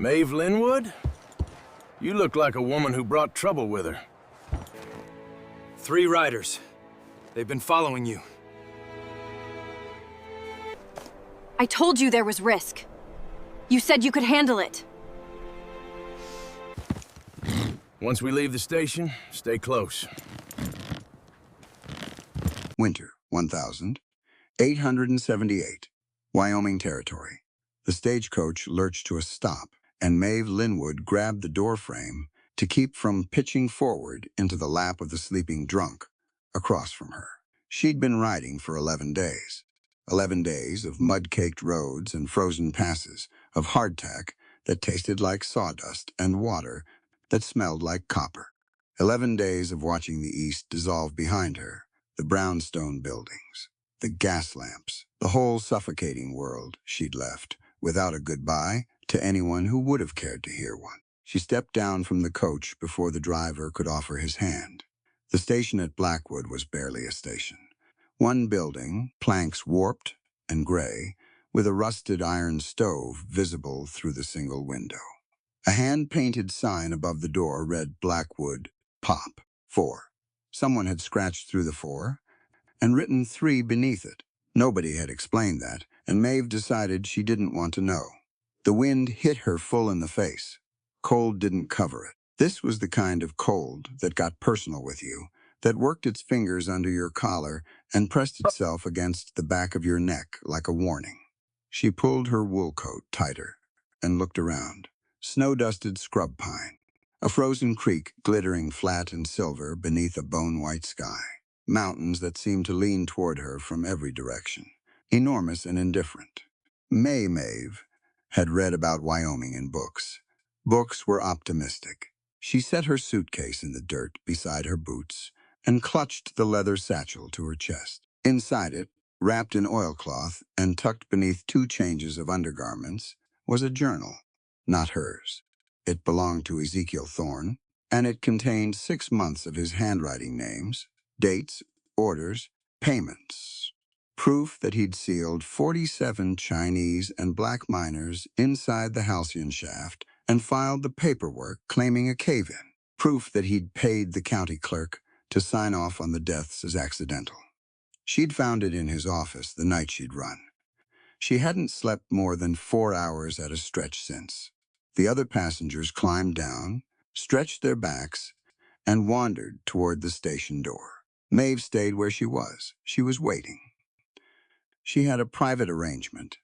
Maeve Linwood? You look like a woman who brought trouble with her. 3 riders. They've been following you. I told you there was risk. You said you could handle it. Once we leave the station, stay close. Winter, 1878, Wyoming Territory. The stagecoach lurched to a stop, and Maeve Linwood grabbed the doorframe to keep from pitching forward into the lap of the sleeping drunk across from her. She'd been riding for 11 days. 11 days of mud-caked roads and frozen passes, of hardtack that tasted like sawdust and water that smelled like copper. 11 days of watching the east dissolve behind her, the brownstone buildings, the gas lamps, the whole suffocating world she'd left, without a goodbye to anyone who would have cared to hear one. She stepped down from the coach before the driver could offer his hand. The station at Blackwood was barely a station. One building, planks warped and gray, with a rusted iron stove visible through the single window. A hand-painted sign above the door read Blackwood, Pop, 4. Someone had scratched through the 4 and written 3 beneath it. Nobody had explained that, and Maeve decided she didn't want to know. The wind hit her full in the face. Cold didn't cover it. This was the kind of cold that got personal with you, that worked its fingers under your collar and pressed itself against the back of your neck like a warning. She pulled her wool coat tighter and looked around. Snow-dusted scrub pine, a frozen creek glittering flat and silver beneath a bone-white sky, mountains that seemed to lean toward her from every direction, enormous and indifferent. Maeve had read about Wyoming in books. Books were optimistic. She set her suitcase in the dirt beside her boots and clutched the leather satchel to her chest. Inside it, wrapped in oilcloth and tucked beneath 2 changes of undergarments, was a journal. Not hers. It belonged to Ezekiel Thorne, and it contained 6 months of his handwriting names, dates, orders, payments. Proof that he'd sealed 47 Chinese and black miners inside the halcyon shaft and filed the paperwork claiming a cave-in. Proof that he'd paid the county clerk to sign off on the deaths as accidental. She'd found it in his office the night she'd run. She hadn't slept more than 4 hours at a stretch since. The other passengers climbed down, stretched their backs, and wandered toward the station door. Maeve stayed where she was. She was waiting. She had a private arrangement.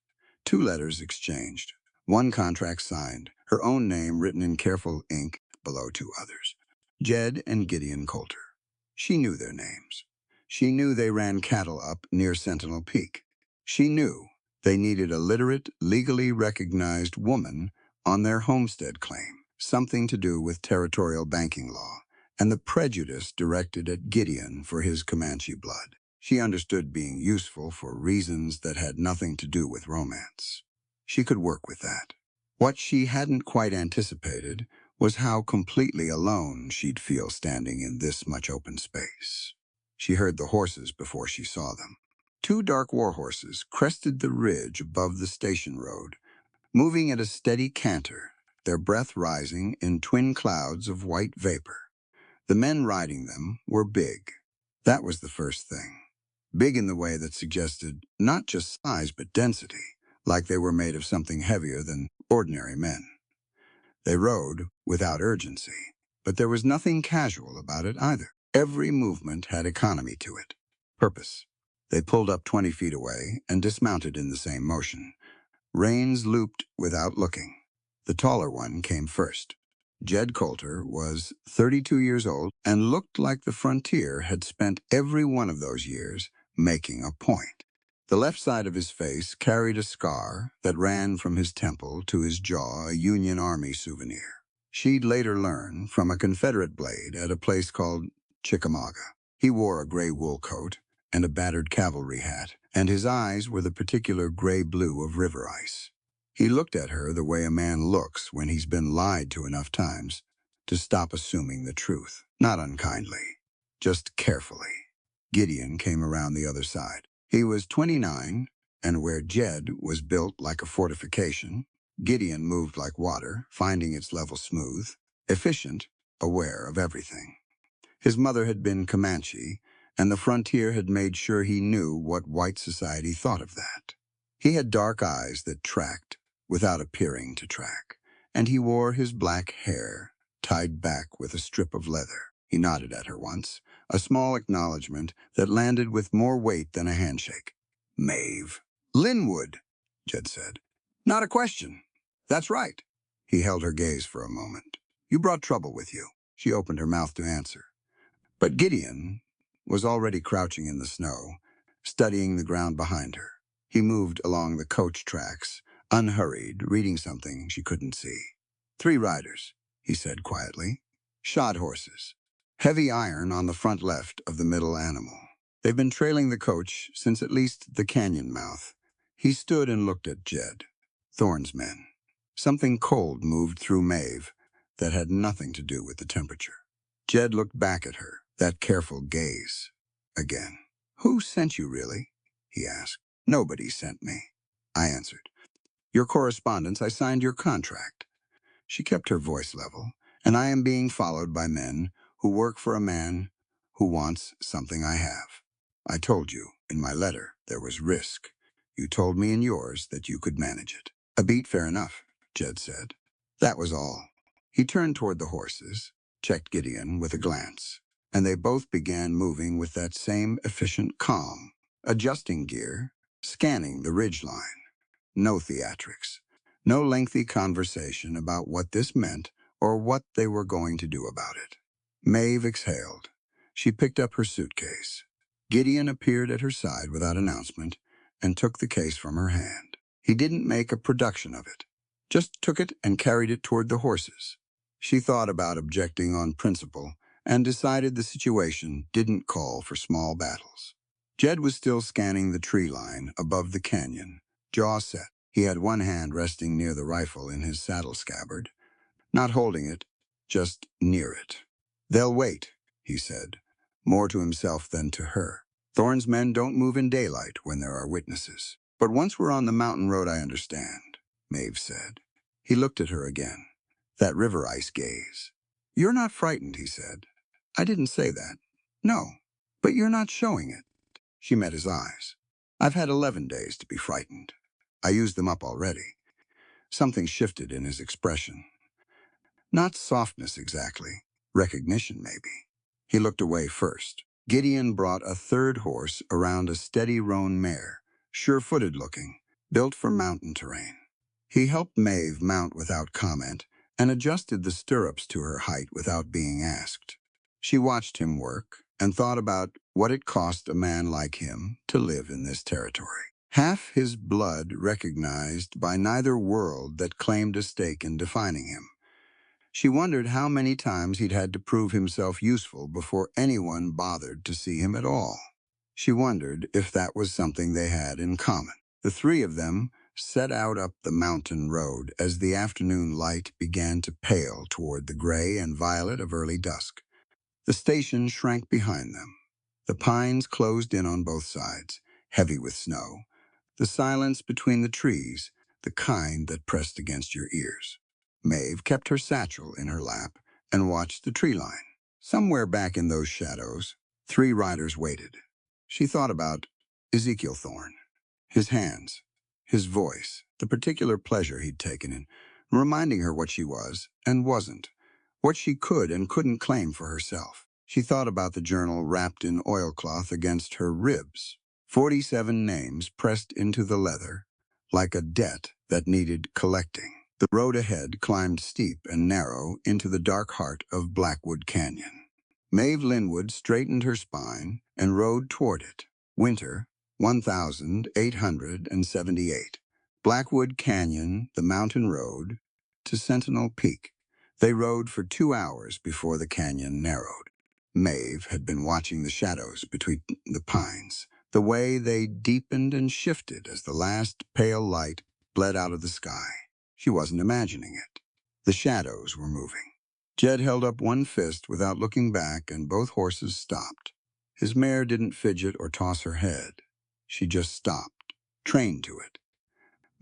2 letters exchanged. 1 contract signed, her own name written in careful ink below 2 others. Jed and Gideon Coulter. She knew their names. She knew they ran cattle up near Sentinel Peak. She knew they needed a literate, legally recognized woman on their homestead claim, something to do with territorial banking law, and the prejudice directed at Gideon for his Comanche blood. She understood being useful for reasons that had nothing to do with romance. She could work with that. What she hadn't quite anticipated was how completely alone she'd feel standing in this much open space. She heard the horses before she saw them. 2 dark war horses crested the ridge above the station road, moving at a steady canter, their breath rising in twin clouds of white vapor. The men riding them were big. That was the first thing. Big in the way that suggested not just size but density, like they were made of something heavier than ordinary men. They rode without urgency, but there was nothing casual about it either. Every movement had economy to it, purpose. They pulled up 20 feet away and dismounted in the same motion. Reins looped without looking. The taller one came first. Jed Coulter was 32 years old and looked like the frontier had spent every one of those years making a point. The left side of his face carried a scar that ran from his temple to his jaw, a Union Army souvenir. She'd later learn from a Confederate blade at a place called Chickamauga. He wore a gray wool coat and a battered cavalry hat, and his eyes were the particular gray-blue of river ice. He looked at her the way a man looks when he's been lied to enough times to stop assuming the truth. Not unkindly, just carefully. Gideon came around the other side. He was 29, and where Jed was built like a fortification, Gideon moved like water, finding its level smooth, efficient, aware of everything. His mother had been Comanche, and the frontier had made sure he knew what white society thought of that. He had dark eyes that tracked without appearing to track, and he wore his black hair tied back with a strip of leather. He nodded at her once, a small acknowledgement that landed with more weight than a handshake. Maeve. Linwood, Jed said. Not a question. That's right. He held her gaze for a moment. You brought trouble with you. She opened her mouth to answer. But Gideon was already crouching in the snow, studying the ground behind her. He moved along the coach tracks, unhurried, reading something she couldn't see. 3 riders, he said quietly. Shod horses. Heavy iron on the front left of the middle animal. They've been trailing the coach since at least the canyon mouth. He stood and looked at Jed. Thorne's men. Something cold moved through Maeve that had nothing to do with the temperature. Jed looked back at her, that careful gaze. Again. Who sent you, really? He asked. Nobody sent me, I answered. Your correspondence, I signed your contract. She kept her voice level, and I am being followed by men who work for a man who wants something I have. I told you in my letter there was risk. You told me in yours that you could manage it. A beat fair enough, Jed said. That was all. He turned toward the horses, checked Gideon with a glance, and they both began moving with that same efficient calm, adjusting gear, scanning the ridgeline. No theatrics, no lengthy conversation about what this meant or what they were going to do about it. Maeve exhaled. She picked up her suitcase. Gideon appeared at her side without announcement and took the case from her hand. He didn't make a production of it, just took it and carried it toward the horses. She thought about objecting on principle and decided the situation didn't call for small battles. Jed was still scanning the tree line above the canyon, jaw set. He had one hand resting near the rifle in his saddle scabbard, not holding it, just near it. They'll wait, he said, more to himself than to her. Thorne's men don't move in daylight when there are witnesses. But once we're on the mountain road, I understand, Maeve said. He looked at her again, that river ice gaze. You're not frightened, he said. I didn't say that. No, but you're not showing it. She met his eyes. I've had 11 days to be frightened. I used them up already. Something shifted in his expression. Not softness exactly, recognition maybe. He looked away first. Gideon brought a 3rd horse around a steady roan mare, sure-footed looking, built for mountain terrain. He helped Maeve mount without comment and adjusted the stirrups to her height without being asked. She watched him work and thought about what it cost a man like him to live in this territory. Half his blood recognized by neither world that claimed a stake in defining him. She wondered how many times he'd had to prove himself useful before anyone bothered to see him at all. She wondered if that was something they had in common. The 3 of them set out up the mountain road as the afternoon light began to pale toward the gray and violet of early dusk. The station shrank behind them. The pines closed in on both sides, heavy with snow. The silence between the trees, the kind that pressed against your ears. Maeve kept her satchel in her lap and watched the tree line. Somewhere back in those shadows, 3 riders waited. She thought about Ezekiel Thorne, his hands, his voice, the particular pleasure he'd taken in reminding her what she was and wasn't, what she could and couldn't claim for herself. She thought about the journal wrapped in oilcloth against her ribs, 47 names pressed into the leather, like a debt that needed collecting. The road ahead climbed steep and narrow into the dark heart of Blackwood Canyon. Maeve Linwood straightened her spine and rode toward it. Winter, 1878. Blackwood Canyon, the mountain road, to Sentinel Peak. They rode for 2 hours before the canyon narrowed. Maeve had been watching the shadows between the pines, the way they deepened and shifted as the last pale light bled out of the sky. She wasn't imagining it. The shadows were moving. Jed held up one fist without looking back, and both horses stopped. His mare didn't fidget or toss her head. She just stopped, trained to it.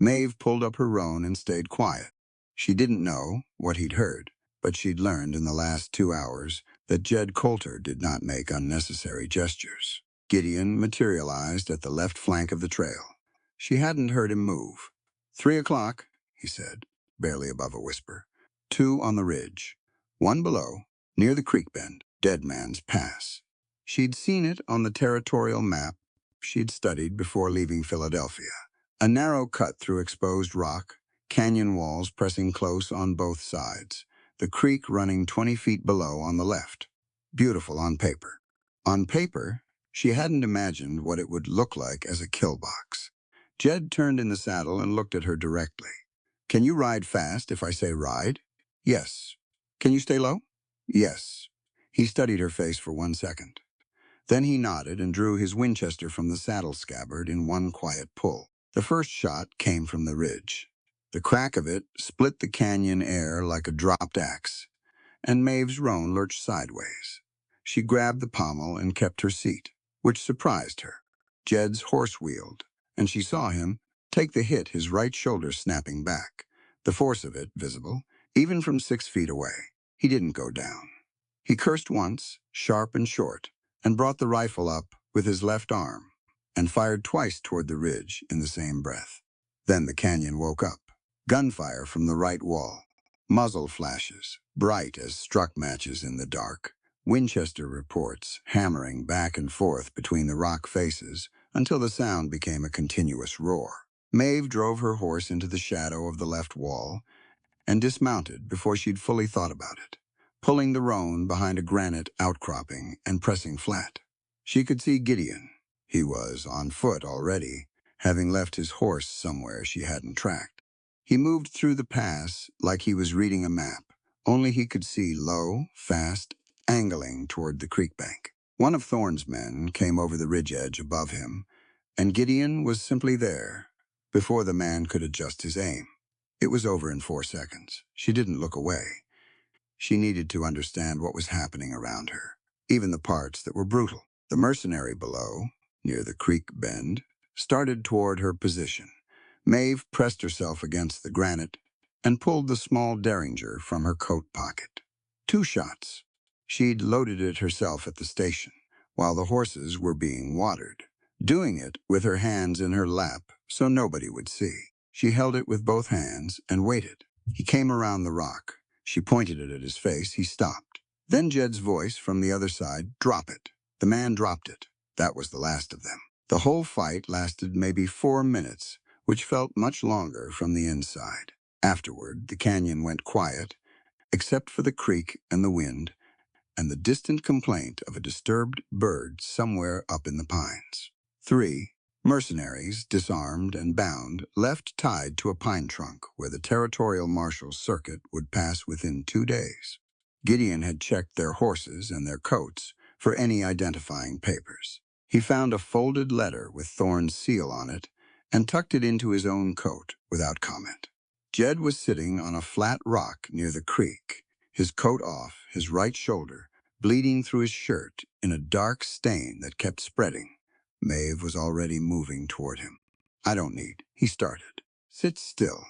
Maeve pulled up her roan and stayed quiet. She didn't know what he'd heard, but she'd learned in the last 2 hours that Jed Coulter did not make unnecessary gestures. Gideon materialized at the left flank of the trail. She hadn't heard him move. 3 o'clock, he said, barely above a whisper. 2 on the ridge. 1 below, near the creek bend, Dead Man's Pass. She'd seen it on the territorial map she'd studied before leaving Philadelphia. A narrow cut through exposed rock, canyon walls pressing close on both sides, the creek running 20 feet below on the left. Beautiful on paper. On paper, she hadn't imagined what it would look like as a kill box. Jed turned in the saddle and looked at her directly. Can you ride fast if I say ride? Yes. Can you stay low? Yes. He studied her face for 1 second. Then he nodded and drew his Winchester from the saddle scabbard in one quiet pull. The first shot came from the ridge. The crack of it split the canyon air like a dropped axe, and Maeve's roan lurched sideways. She grabbed the pommel and kept her seat, which surprised her. Jed's horse wheeled, and she saw him take the hit, his right shoulder snapping back, the force of it visible, even from 6 feet away. He didn't go down. He cursed once, sharp and short, and brought the rifle up with his left arm, and fired twice toward the ridge in the same breath. Then the canyon woke up. Gunfire from the right wall. Muzzle flashes, bright as struck matches in the dark. Winchester reports hammering back and forth between the rock faces until the sound became a continuous roar. Maeve drove her horse into the shadow of the left wall and dismounted before she'd fully thought about it, pulling the roan behind a granite outcropping and pressing flat. She could see Gideon. He was on foot already, having left his horse somewhere she hadn't tracked. He moved through the pass like he was reading a map, only he could see low, fast, angling toward the creek bank. One of Thorne's men came over the ridge edge above him, and Gideon was simply there, before the man could adjust his aim. It was over in 4 seconds. She didn't look away. She needed to understand what was happening around her, even the parts that were brutal. The mercenary below, near the creek bend, started toward her position. Maeve pressed herself against the granite and pulled the small derringer from her coat pocket. 2 shots. She'd loaded it herself at the station, while the horses were being watered, doing it with her hands in her lap so nobody would see. She held it with both hands and waited. He came around the rock. She pointed it at his face. He stopped. Then Jed's voice from the other side, "Drop it." The man dropped it. That was the last of them. The whole fight lasted maybe 4 minutes, which felt much longer from the inside. Afterward, the canyon went quiet, except for the creek and the wind, and the distant complaint of a disturbed bird somewhere up in the pines. 3 mercenaries, disarmed and bound, left tied to a pine trunk where the territorial marshal's circuit would pass within 2 days. Gideon had checked their horses and their coats for any identifying papers. He found a folded letter with Thorne's seal on it and tucked it into his own coat without comment. Jed was sitting on a flat rock near the creek, his coat off, his right shoulder bleeding through his shirt in a dark stain that kept spreading. Maeve was already moving toward him. "I don't need," he started. "Sit still,"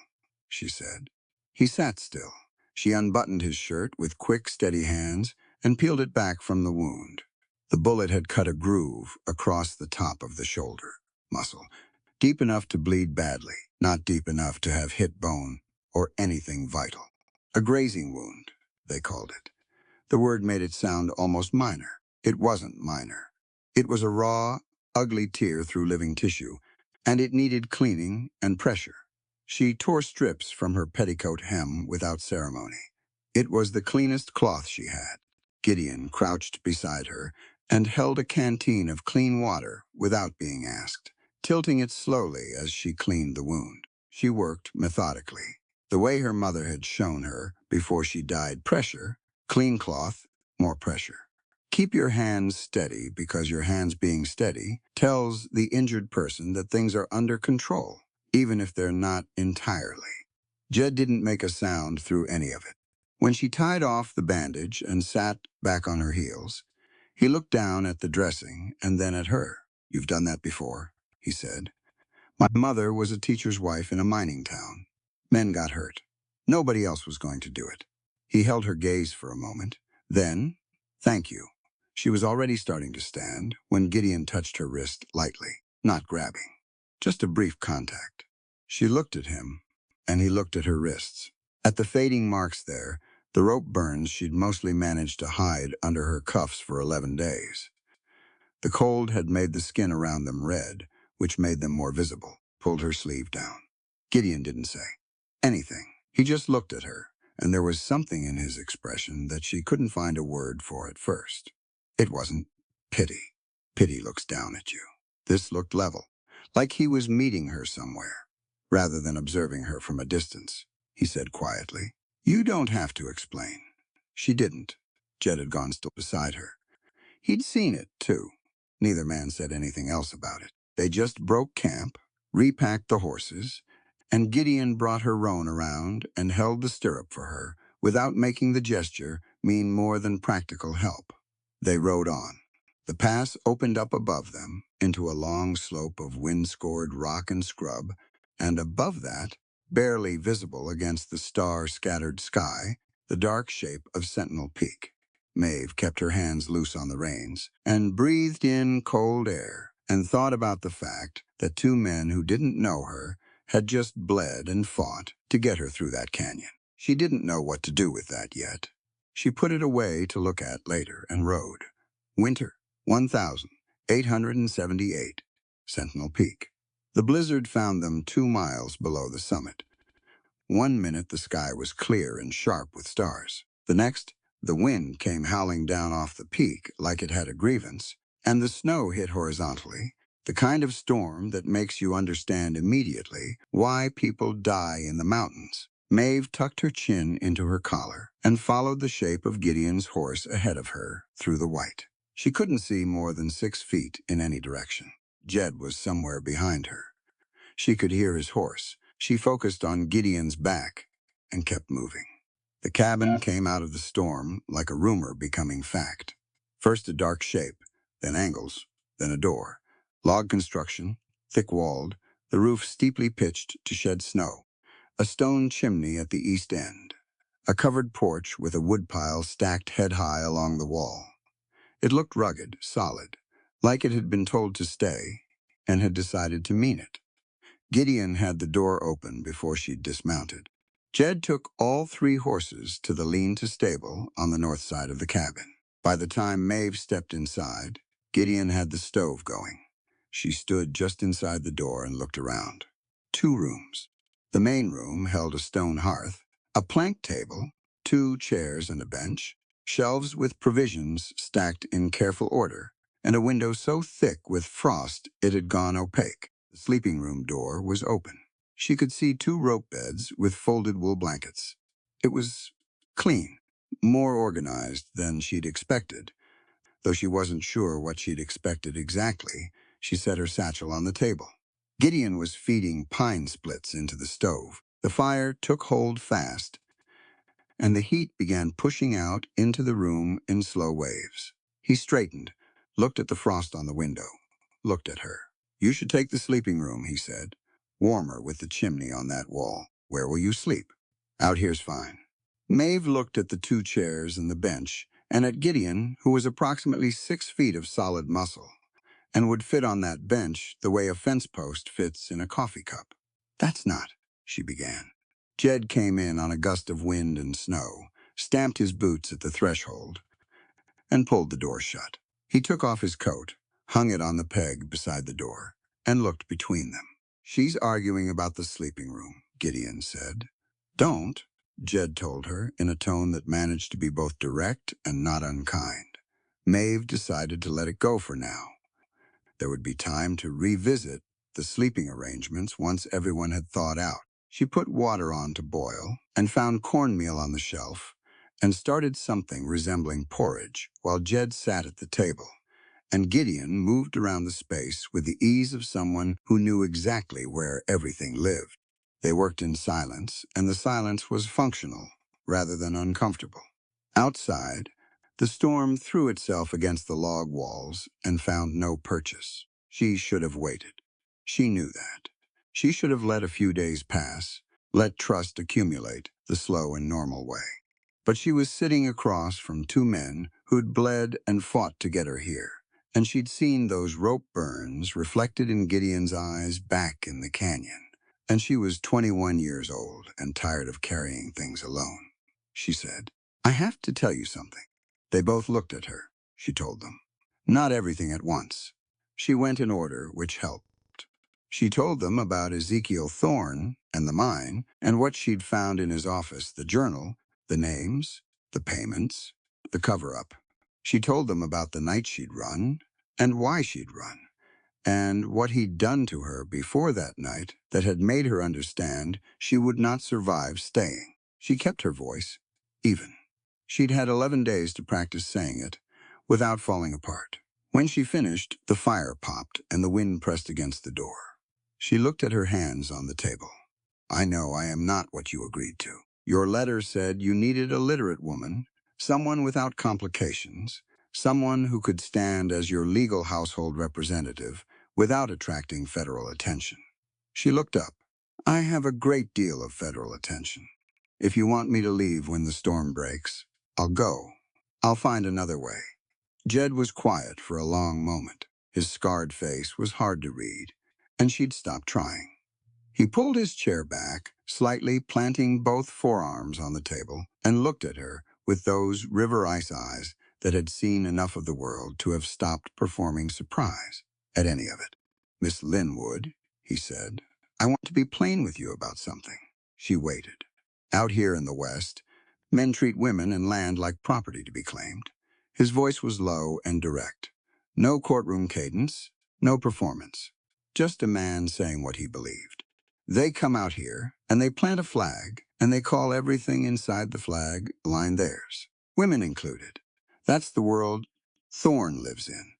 she said. He sat still. She unbuttoned his shirt with quick, steady hands and peeled it back from the wound. The bullet had cut a groove across the top of the shoulder muscle, deep enough to bleed badly, not deep enough to have hit bone or anything vital. A grazing wound, they called it. The word made it sound almost minor. It wasn't minor. It was a raw, ugly tear through living tissue, and it needed cleaning and pressure. She tore strips from her petticoat hem without ceremony. It was the cleanest cloth she had. Gideon crouched beside her and held a canteen of clean water without being asked, tilting it slowly as she cleaned the wound. She worked methodically, the way her mother had shown her before she died. Pressure, clean cloth, more pressure. Keep your hands steady, because your hands being steady tells the injured person that things are under control, even if they're not entirely. Jed didn't make a sound through any of it. When she tied off the bandage and sat back on her heels, he looked down at the dressing and then at her. "You've done that before," he said. My mother was a teacher's wife in a mining town. Men got hurt. Nobody else was going to do it. He held her gaze for a moment. Then, thank you. She was already starting to stand when Gideon touched her wrist lightly, not grabbing. Just a brief contact. She looked at him, and he looked at her wrists. At the fading marks there, the rope burns she'd mostly managed to hide under her cuffs for 11 days. The cold had made the skin around them red, which made them more visible, pulled her sleeve down. Gideon didn't say anything. He just looked at her, and there was something in his expression that she couldn't find a word for at first. It wasn't pity. Pity looks down at you. This looked level, like he was meeting her somewhere, rather than observing her from a distance. He said quietly, "You don't have to explain." She didn't. Jed had gone still beside her. He'd seen it, too. Neither man said anything else about it. They just broke camp, repacked the horses, and Gideon brought her roan around and held the stirrup for her, without making the gesture mean more than practical help. They rode on. The pass opened up above them into a long slope of wind-scored rock and scrub, and above that, barely visible against the star-scattered sky, the dark shape of Sentinel Peak. Maeve kept her hands loose on the reins and breathed in cold air and thought about the fact that two men who didn't know her had just bled and fought to get her through that canyon. She didn't know what to do with that yet. She put it away to look at later and rode. Winter, 1,878, Sentinel Peak. The blizzard found them 2 miles below the summit. 1 minute the sky was clear and sharp with stars. The next, the wind came howling down off the peak like it had a grievance, and the snow hit horizontally, the kind of storm that makes you understand immediately why people die in the mountains. Maeve tucked her chin into her collar and followed the shape of Gideon's horse ahead of her through the white. She couldn't see more than 6 feet in any direction. Jed was somewhere behind her. She could hear his horse. She focused on Gideon's back and kept moving. The cabin came out of the storm like a rumor becoming fact. First a dark shape, then angles, then a door. Log construction, thick-walled, the roof steeply pitched to shed snow. A stone chimney at the east end. A covered porch with a woodpile stacked head-high along the wall. It looked rugged, solid, like it had been told to stay and had decided to mean it. Gideon had the door open before she'd dismounted. Jed took all 3 horses to the lean-to stable on the north side of the cabin. By the time Maeve stepped inside, Gideon had the stove going. She stood just inside the door and looked around. 2 rooms. The main room held a stone hearth, a plank table, 2 chairs and a bench, shelves with provisions stacked in careful order, and a window so thick with frost it had gone opaque. The sleeping room door was open. She could see 2 rope beds with folded wool blankets. It was clean, more organized than she'd expected. Though she wasn't sure what she'd expected exactly, she set her satchel on the table. Gideon was feeding pine splits into the stove. The fire took hold fast, and the heat began pushing out into the room in slow waves. He straightened, looked at the frost on the window, looked at her. "You should take the sleeping room," he said. "Warmer with the chimney on that wall. Where will you sleep?" "Out here's fine." Maeve looked at the 2 chairs and the bench, and at Gideon, who was approximately 6 feet of solid muscle, and would fit on that bench the way a fence post fits in a coffee cup. "That's not," she began. Jed came in on a gust of wind and snow, stamped his boots at the threshold, and pulled the door shut. He took off his coat, hung it on the peg beside the door, and looked between them. "She's arguing about the sleeping room," Gideon said. "Don't," Jed told her in a tone that managed to be both direct and not unkind. Maeve decided to let it go for now. There would be time to revisit the sleeping arrangements once everyone had thawed out. She put water on to boil and found cornmeal on the shelf and started something resembling porridge while Jed sat at the table, and Gideon moved around the space with the ease of someone who knew exactly where everything lived. They worked in silence, and the silence was functional rather than uncomfortable. Outside, the storm threw itself against the log walls and found no purchase. She should have waited. She knew that. She should have let a few days pass, let trust accumulate the slow and normal way. But she was sitting across from two men who'd bled and fought to get her here, and she'd seen those rope burns reflected in Gideon's eyes back in the canyon. And she was 21 years old and tired of carrying things alone. She said, "I have to tell you something." They both looked at her. She told them. Not everything at once. She went in order, which helped. She told them about Ezekiel Thorne and the mine and what she'd found in his office, the journal, the names, the payments, the cover-up. She told them about the night she'd run and why she'd run, and what he'd done to her before that night that had made her understand she would not survive staying. She kept her voice even. She'd had 11 days to practice saying it without falling apart. When she finished, the fire popped and the wind pressed against the door. She looked at her hands on the table. "I know I am not what you agreed to. Your letter said you needed a literate woman, someone without complications, someone who could stand as your legal household representative without attracting federal attention." She looked up. "I have a great deal of federal attention. If you want me to leave when the storm breaks, I'll go. I'll find another way." Jed was quiet for a long moment. His scarred face was hard to read, and she'd stopped trying. He pulled his chair back, slightly planting both forearms on the table, and looked at her with those river ice eyes that had seen enough of the world to have stopped performing surprise at any of it. "Miss Linwood," he said, "I want to be plain with you about something." She waited. Out here in the West, men treat women and land like property to be claimed. His voice was low and direct. No courtroom cadence, no performance. Just a man saying what he believed. They come out here, and they plant a flag, and they call everything inside the flag line theirs, women included. That's the world Thorne lives in.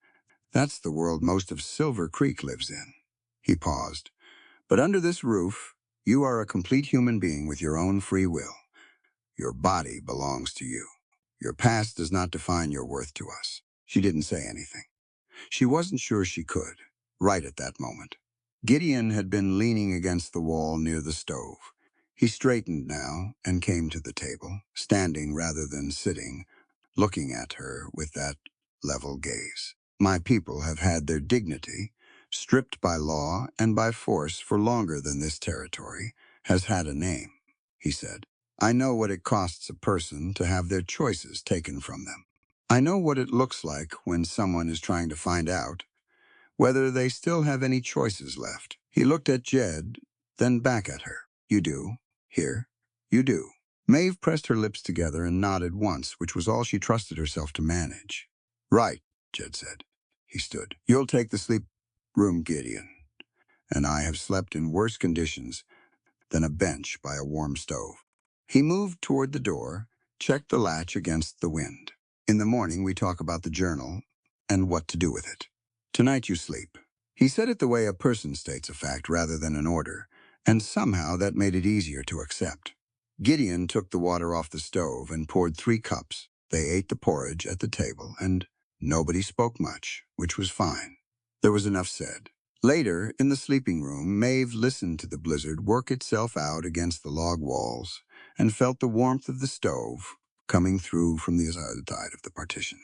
That's the world most of Silver Creek lives in. He paused. But under this roof, you are a complete human being with your own free will. Your body belongs to you. Your past does not define your worth to us. She didn't say anything. She wasn't sure she could, right at that moment. Gideon had been leaning against the wall near the stove. He straightened now and came to the table, standing rather than sitting, looking at her with that level gaze. "My people have had their dignity, stripped by law and by force for longer than this territory has had a name," he said. "I know what it costs a person to have their choices taken from them. I know what it looks like when someone is trying to find out whether they still have any choices left." He looked at Jed, then back at her. "You do. Here. You do." Maeve pressed her lips together and nodded once, which was all she trusted herself to manage. "Right," Jed said. He stood. "You'll take the sleep room, Gideon. And I have slept in worse conditions than a bench by a warm stove." He moved toward the door, checked the latch against the wind. "In the morning we talk about the journal and what to do with it. Tonight you sleep." He said it the way a person states a fact rather than an order, and somehow that made it easier to accept. Gideon took the water off the stove and poured 3 cups. They ate the porridge at the table, and nobody spoke much, which was fine. There was enough said. Later, in the sleeping room, Maeve listened to the blizzard work itself out against the log walls and felt the warmth of the stove coming through from the other side of the partition.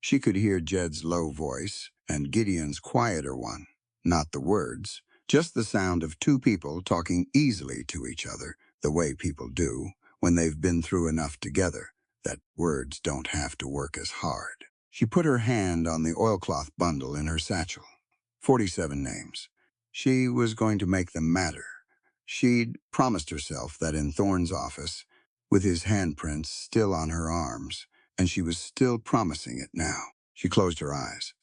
She could hear Jed's low voice and Gideon's quieter one, not the words, just the sound of 2 people talking easily to each other, the way people do when they've been through enough together that words don't have to work as hard. She put her hand on the oilcloth bundle in her satchel. 47 names. She was going to make them matter. She'd promised herself that in Thorne's office, with his handprints still on her arms, and she was still promising it now. She closed her eyes.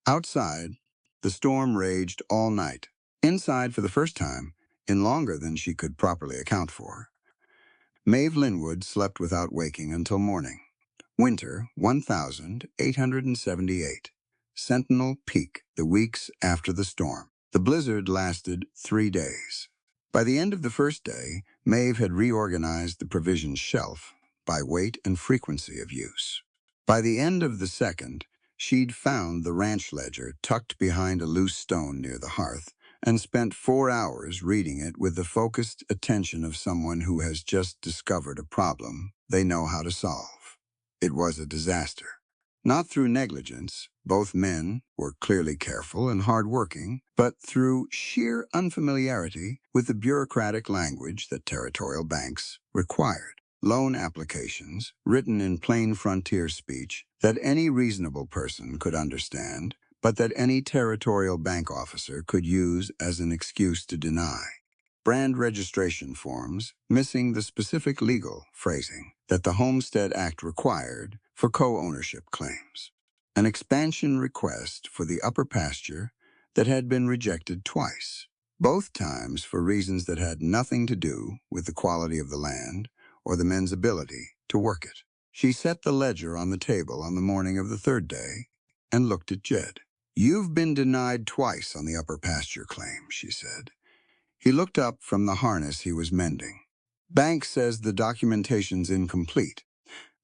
Outside, the storm raged all night. Inside, for the first time, in longer than she could properly account for, Maeve Linwood slept without waking until morning. Winter 1878. Sentinel Peak, the weeks after the storm. The blizzard lasted 3 days. By the end of the first day, Maeve had reorganized the provisions shelf by weight and frequency of use. By the end of the second, she'd found the ranch ledger tucked behind a loose stone near the hearth and spent 4 hours reading it with the focused attention of someone who has just discovered a problem they know how to solve. It was a disaster. Not through negligence, both men were clearly careful and hardworking, but through sheer unfamiliarity with the bureaucratic language that territorial banks required. Loan applications, written in plain frontier speech that any reasonable person could understand, but that any territorial bank officer could use as an excuse to deny. Brand registration forms missing the specific legal phrasing that the Homestead Act required for co-ownership claims. An expansion request for the upper pasture that had been rejected twice, both times for reasons that had nothing to do with the quality of the land or the men's ability to work it. She set the ledger on the table on the morning of the third day and looked at Jed. "You've been denied twice on the upper pasture claim," she said. He looked up from the harness he was mending. "Bank says the documentation's incomplete."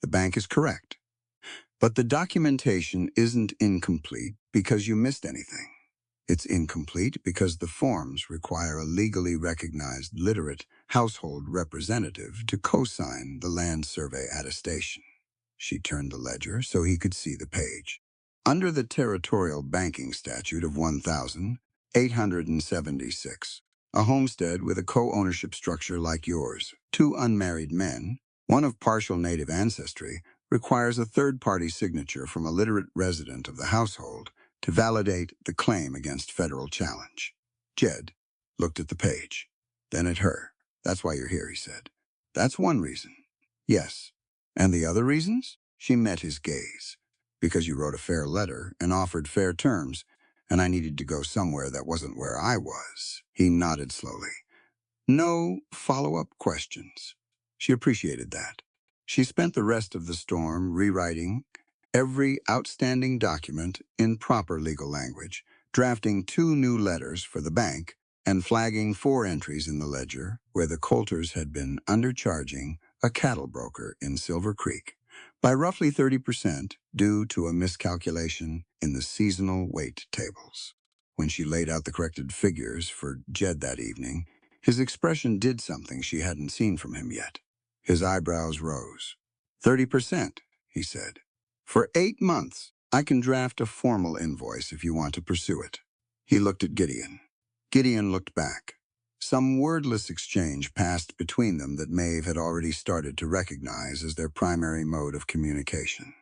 "The bank is correct. But the documentation isn't incomplete because you missed anything. It's incomplete because the forms require a legally recognized literate household representative to co-sign the land survey attestation." She turned the ledger so he could see the page. "Under the Territorial Banking Statute of 1876, a homestead with a co-ownership structure like yours, two unmarried men, one of partial native ancestry, requires a third-party signature from a literate resident of the household to validate the claim against federal challenge." Jed looked at the page, then at her. "That's why you're here," he said. "That's one reason." "Yes. And the other reasons?" She met his gaze. "Because you wrote a fair letter and offered fair terms, and I needed to go somewhere that wasn't where I was." He nodded slowly. No follow-up questions. She appreciated that. She spent the rest of the storm rewriting every outstanding document in proper legal language, drafting 2 new letters for the bank, and flagging 4 entries in the ledger where the Coulters had been undercharging a cattle broker in Silver Creek by roughly 30% due to a miscalculation in the seasonal weight tables. When she laid out the corrected figures for Jed that evening, his expression did something she hadn't seen from him yet. His eyebrows rose. 30%, he said. "For 8 months, I can draft a formal invoice if you want to pursue it." He looked at Gideon. Gideon looked back. Some wordless exchange passed between them that Maeve had already started to recognize as their primary mode of communication.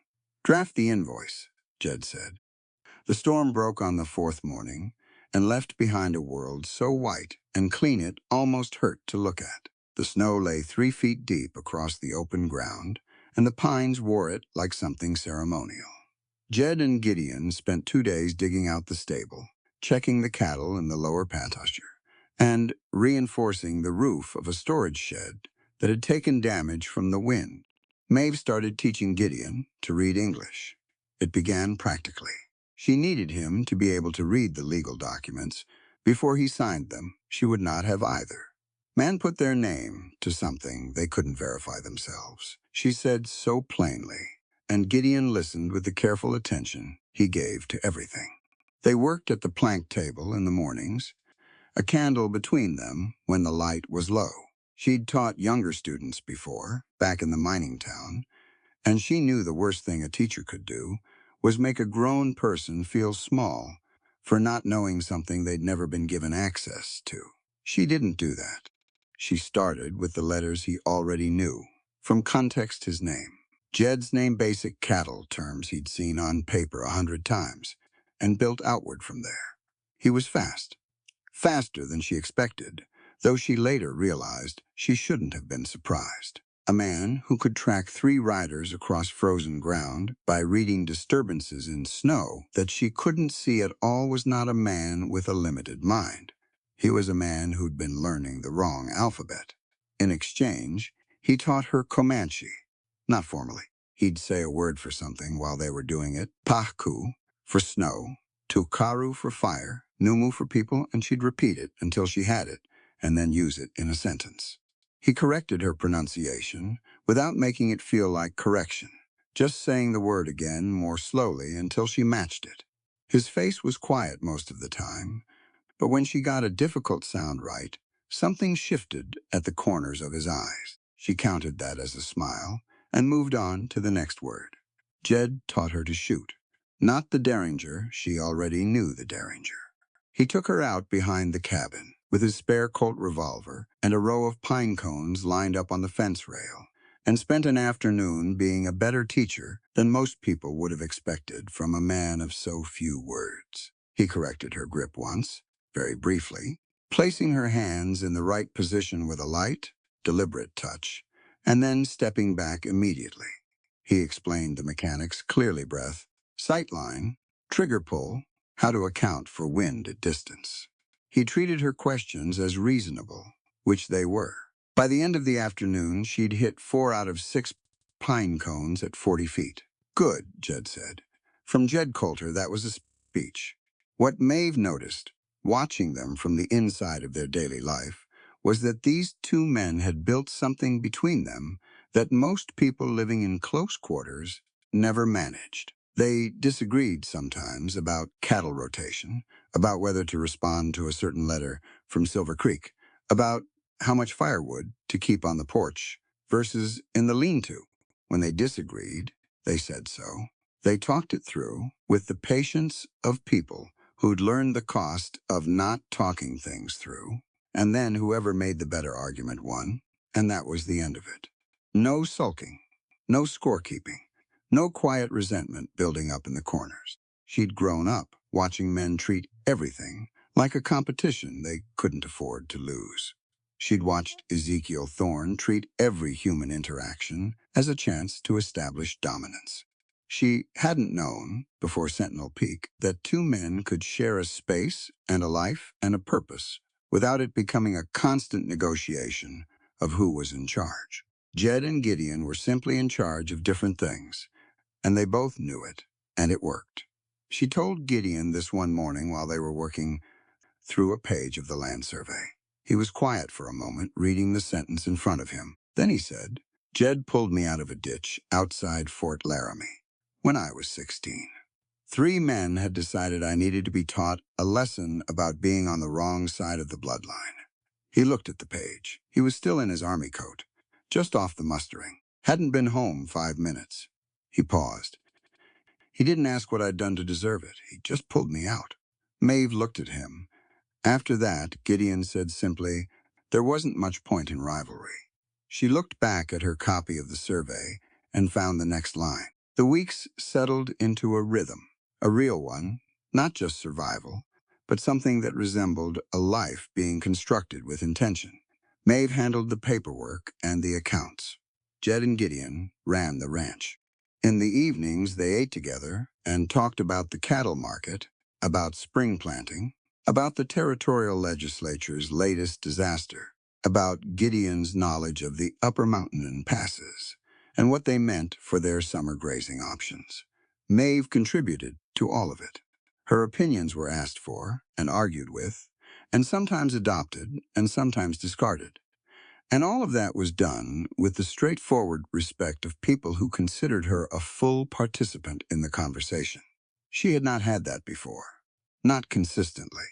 "Draft the invoice," Jed said. The storm broke on the 4th morning and left behind a world so white and clean it almost hurt to look at. The snow lay 3 feet deep across the open ground, and the pines wore it like something ceremonial. Jed and Gideon spent 2 days digging out the stable, checking the cattle in the lower pasture, and reinforcing the roof of a storage shed that had taken damage from the wind. Maeve started teaching Gideon to read English. It began practically. She needed him to be able to read the legal documents. Before he signed them, she would not have either. "Man put their name to something they couldn't verify themselves," she said so plainly, and Gideon listened with the careful attention he gave to everything. They worked at the plank table in the mornings, a candle between them when the light was low. She'd taught younger students before, back in the mining town, and she knew the worst thing a teacher could do was make a grown person feel small for not knowing something they'd never been given access to. She didn't do that. She started with the letters he already knew. From context, his name. Jed's name, basic cattle terms he'd seen on paper 100 times, and built outward from there. He was fast. Faster than she expected, though she later realized she shouldn't have been surprised. A man who could track 3 riders across frozen ground by reading disturbances in snow that she couldn't see at all was not a man with a limited mind. He was a man who'd been learning the wrong alphabet. In exchange, he taught her Comanche. Not formally. He'd say a word for something while they were doing it. Pahku for snow, Tukaru for fire, Numu for people, and she'd repeat it until she had it, and then use it in a sentence. He corrected her pronunciation without making it feel like correction, just saying the word again more slowly until she matched it. His face was quiet most of the time, But when she got a difficult sound right, something shifted at the corners of his eyes. She counted that as a smile and moved on to the next word. Jed taught her to shoot. Not the Derringer, she already knew the Derringer. He took her out behind the cabin with his spare Colt revolver and a row of pine cones lined up on the fence rail, and spent an afternoon being a better teacher than most people would have expected from a man of so few words. He corrected her grip once, very briefly, placing her hands in the right position with a light, deliberate touch, and then stepping back immediately. He explained the mechanics clearly: breath, sight line, trigger pull, how to account for wind at distance. He treated her questions as reasonable, which they were. By the end of the afternoon, she'd hit 4 out of 6 pine cones at 40 feet. Good, Jed said. From Jed Coulter, that was a speech. What Maeve noticed, watching them from the inside of their daily life, was that these two men had built something between them that most people living in close quarters never managed. They disagreed sometimes about cattle rotation, about whether to respond to a certain letter from Silver Creek, about how much firewood to keep on the porch versus in the lean-to. When they disagreed, they said so. They talked it through with the patience of people who'd learned the cost of not talking things through, and then whoever made the better argument won, and that was the end of it. No sulking, no scorekeeping, no quiet resentment building up in the corners. She'd grown up watching men treat everything like a competition they couldn't afford to lose. She'd watched Ezekiel Thorne treat every human interaction as a chance to establish dominance. She hadn't known, before Sentinel Peak, that two men could share a space and a life and a purpose without it becoming a constant negotiation of who was in charge. Jed and Gideon were simply in charge of different things, and they both knew it, and it worked. She told Gideon this one morning while they were working through a page of the land survey. He was quiet for a moment, reading the sentence in front of him. Then he said, "Jed pulled me out of a ditch outside Fort Laramie when I was 16. 3 men had decided I needed to be taught a lesson about being on the wrong side of the bloodline." He looked at the page. He was still in his army coat, just off the mustering. Hadn't been home 5 minutes. He paused. He didn't ask what I'd done to deserve it. He just pulled me out. Maeve looked at him. After that, Gideon said simply, there wasn't much point in rivalry. She looked back at her copy of the survey and found the next line. The weeks settled into a rhythm, a real one, not just survival, but something that resembled a life being constructed with intention. Maeve handled the paperwork and the accounts. Jed and Gideon ran the ranch. In the evenings, they ate together and talked about the cattle market, about spring planting, about the territorial legislature's latest disaster, about Gideon's knowledge of the upper mountain passes, and what they meant for their summer grazing options. Maeve contributed to all of it. Her opinions were asked for and argued with, and sometimes adopted and sometimes discarded. And all of that was done with the straightforward respect of people who considered her a full participant in the conversation. She had not had that before. Not consistently.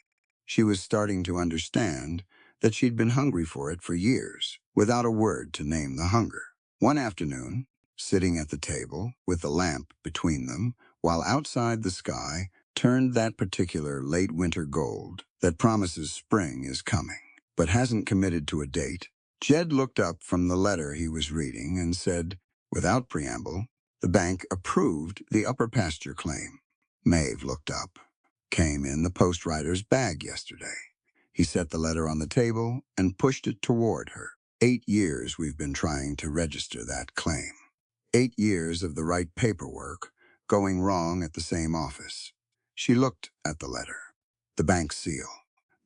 She was starting to understand that she'd been hungry for it for years, without a word to name the hunger. One afternoon, sitting at the table with the lamp between them, while outside the sky turned that particular late winter gold that promises spring is coming, but hasn't committed to a date, Jed looked up from the letter he was reading and said, without preamble, the bank approved the upper pasture claim. Maeve looked up. Came in the postwriter's bag yesterday. He set the letter on the table and pushed it toward her. 8 years we've been trying to register that claim. 8 years of the right paperwork going wrong at the same office. She looked at the letter. The bank seal.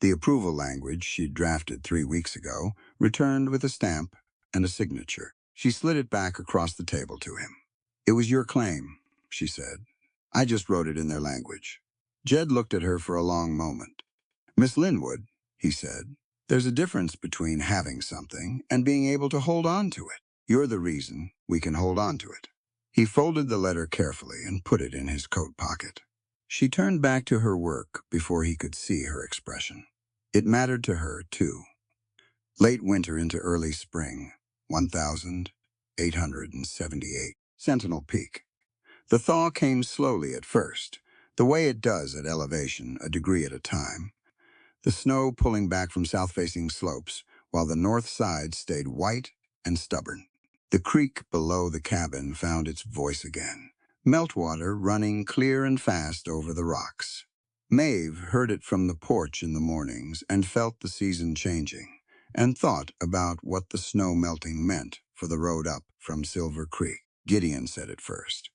The approval language she'd drafted 3 weeks ago returned with a stamp and a signature. She slid it back across the table to him. It was your claim, she said. I just wrote it in their language. Jed looked at her for a long moment. Miss Linwood, he said, there's a difference between having something and being able to hold on to it. You're the reason we can hold on to it. He folded the letter carefully and put it in his coat pocket. She turned back to her work before he could see her expression. It mattered to her, too. Late winter into early spring, 1878. Sentinel Peak. The thaw came slowly at first, the way it does at elevation, a degree at a time. The snow pulling back from south-facing slopes, while the north side stayed white and stubborn. The creek below the cabin found its voice again, meltwater running clear and fast over the rocks. Maeve heard it from the porch in the mornings and felt the season changing, and thought about what the snow melting meant for the road up from Silver Creek. Gideon said it first.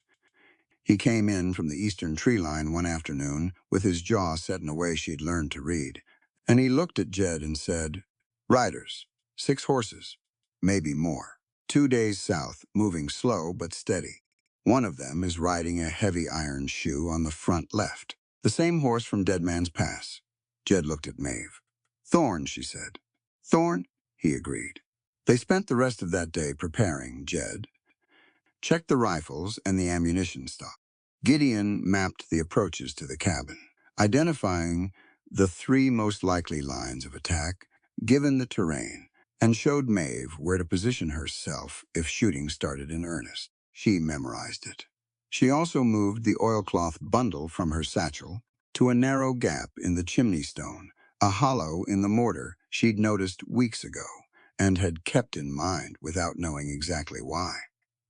He came in from the eastern tree line one afternoon with his jaw set in a way she'd learned to read, and he looked at Jed and said, "Riders, 6 horses, maybe more. 2 days south, moving slow but steady. One of them is riding a heavy iron shoe on the front left, the same horse from Dead Man's Pass." Jed looked at Maeve. "Thorn," she said. "Thorn," he agreed. They spent the rest of that day preparing. Jed checked the rifles and the ammunition stock. Gideon mapped the approaches to the cabin, identifying the 3 most likely lines of attack, given the terrain, and showed Maeve where to position herself if shooting started in earnest. She memorized it. She also moved the oilcloth bundle from her satchel to a narrow gap in the chimney stone, a hollow in the mortar she'd noticed weeks ago and had kept in mind without knowing exactly why.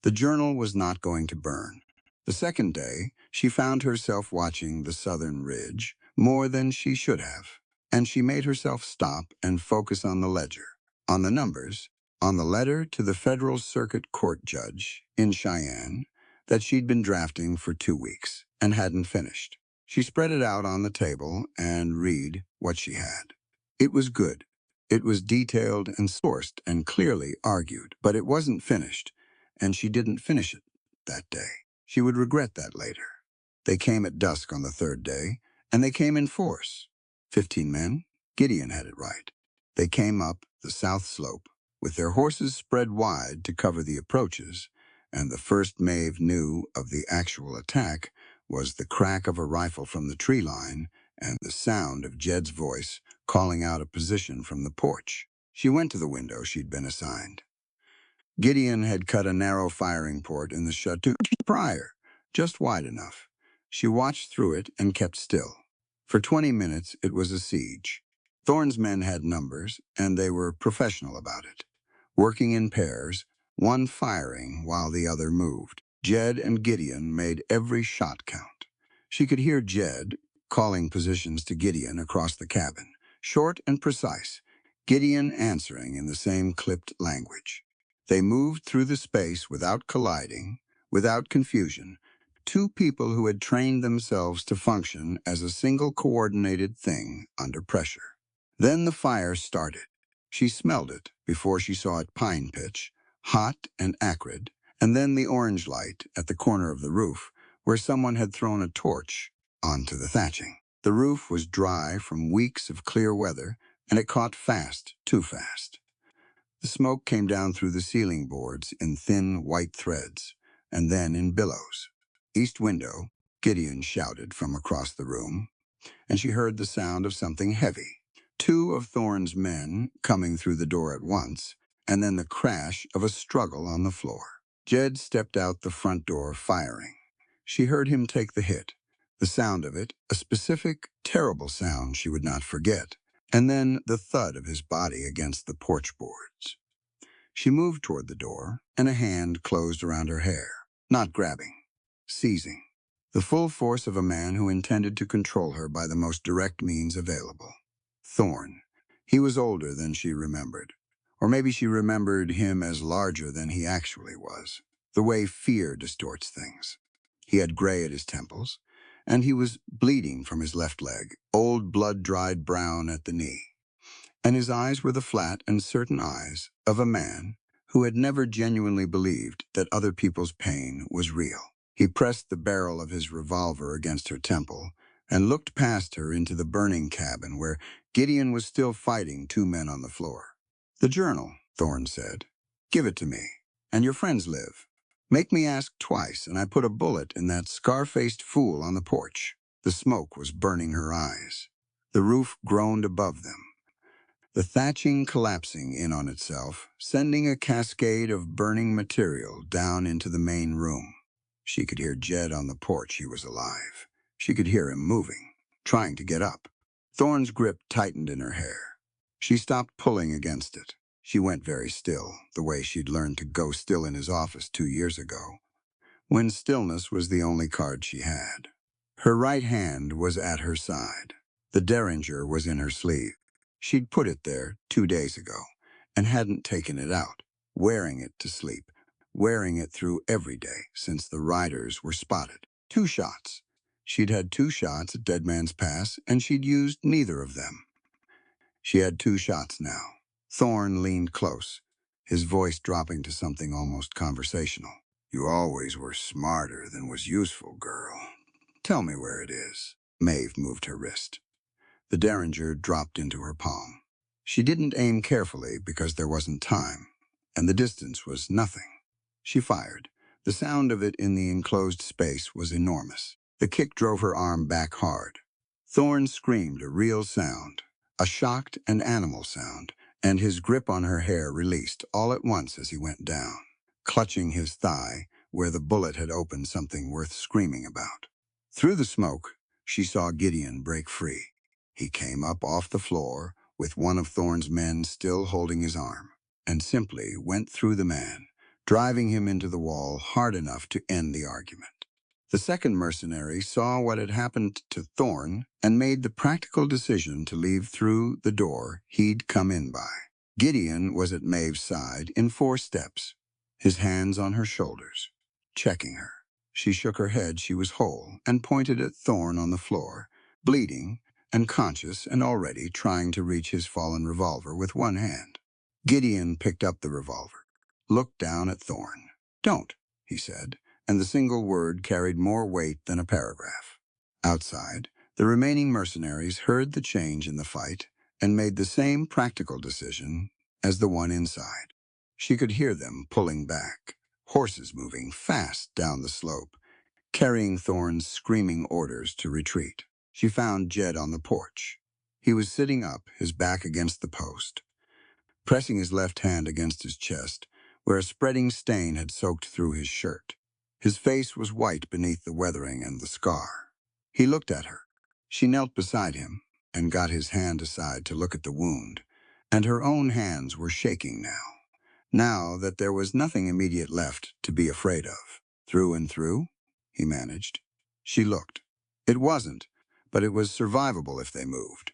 The journal was not going to burn. The second day, she found herself watching the southern ridge more than she should have, and she made herself stop and focus on the ledger, on the numbers, on the letter to the federal circuit court judge in Cheyenne that she'd been drafting for 2 weeks and hadn't finished. She spread it out on the table and read what she had. It was good. It was detailed and sourced and clearly argued, but it wasn't finished, and she didn't finish it that day. She would regret that later. They came at dusk on the 3rd day, and they came in force. 15 men. Gideon had it right. They came up the south slope, with their horses spread wide to cover the approaches, and the first Maeve knew of the actual attack was the crack of a rifle from the tree line and the sound of Jed's voice calling out a position from the porch. She went to the window she'd been assigned. Gideon had cut a narrow firing port in the chateau prior, just wide enough. She watched through it and kept still. For 20 minutes, it was a siege. Thorne's men had numbers, and they were professional about it. Working in pairs, one firing while the other moved. Jed and Gideon made every shot count. She could hear Jed calling positions to Gideon across the cabin, short and precise, Gideon answering in the same clipped language. They moved through the space without colliding, without confusion, 2 people who had trained themselves to function as a single coordinated thing under pressure. Then the fire started. She smelled it before she saw it pine pitch, hot and acrid, and then the orange light at the corner of the roof where someone had thrown a torch onto the thatching. The roof was dry from weeks of clear weather, and it caught fast, too fast. The smoke came down through the ceiling boards in thin white threads, and then in billows. "East window," Gideon shouted from across the room, and she heard the sound of something heavy. 2 of Thorne's men coming through the door at once, and then the crash of a struggle on the floor. Jed stepped out the front door firing. She heard him take the hit, the sound of it, a specific, terrible sound she would not forget, and then the thud of his body against the porch boards. She moved toward the door, and a hand closed around her hair, not grabbing, seizing. The full force of a man who intended to control her by the most direct means available. Thorne. He was older than she remembered. Or maybe she remembered him as larger than he actually was, the way fear distorts things. He had gray at his temples, and he was bleeding from his left leg, old blood-dried brown at the knee. And his eyes were the flat and certain eyes of a man who had never genuinely believed that other people's pain was real. He pressed the barrel of his revolver against her temple and looked past her into the burning cabin where Gideon was still fighting 2 men on the floor. "The journal," Thorne said. "Give it to me. And your friends live. Make me ask twice, and I put a bullet in that scar-faced fool on the porch." The smoke was burning her eyes. The roof groaned above them, the thatching collapsing in on itself, sending a cascade of burning material down into the main room. She could hear Jed on the porch. He was alive. She could hear him moving, trying to get up. Thorne's grip tightened in her hair. She stopped pulling against it. She went very still, the way she'd learned to go still in his office 2 years ago, when stillness was the only card she had. Her right hand was at her side. The derringer was in her sleeve. She'd put it there 2 days ago and hadn't taken it out, wearing it to sleep, wearing it through every day since the riders were spotted. 2 shots. She'd had 2 shots at Dead Man's Pass, and she'd used neither of them. She had 2 shots now. Thorne leaned close, his voice dropping to something almost conversational. You always were smarter than was useful, girl. Tell me where it is. Maeve moved her wrist. The derringer dropped into her palm. She didn't aim carefully because there wasn't time, and the distance was nothing. She fired. The sound of it in the enclosed space was enormous. The kick drove her arm back hard. Thorne screamed a real sound, a shocked and animal sound, and his grip on her hair released all at once as he went down, clutching his thigh where the bullet had opened something worth screaming about. Through the smoke, she saw Gideon break free. He came up off the floor with one of Thorne's men still holding his arm, and simply went through the man, driving him into the wall hard enough to end the argument. The second mercenary saw what had happened to Thorne and made the practical decision to leave through the door he'd come in by. Gideon was at Maeve's side in 4 steps, his hands on her shoulders, checking her. She shook her head. She was whole and pointed at Thorne on the floor, bleeding and conscious and already trying to reach his fallen revolver with one hand. Gideon picked up the revolver, looked down at Thorne. Don't, he said, and the single word carried more weight than a paragraph. Outside, the remaining mercenaries heard the change in the fight and made the same practical decision as the one inside. She could hear them pulling back, horses moving fast down the slope, carrying Thorne's screaming orders to retreat. She found Jed on the porch. He was sitting up, his back against the post, pressing his left hand against his chest, where a spreading stain had soaked through his shirt. His face was white beneath the weathering and the scar. He looked at her. She knelt beside him and got his hand aside to look at the wound, and her own hands were shaking now that there was nothing immediate left to be afraid of. Through and through, he managed. She looked. It wasn't, but it was survivable if they moved.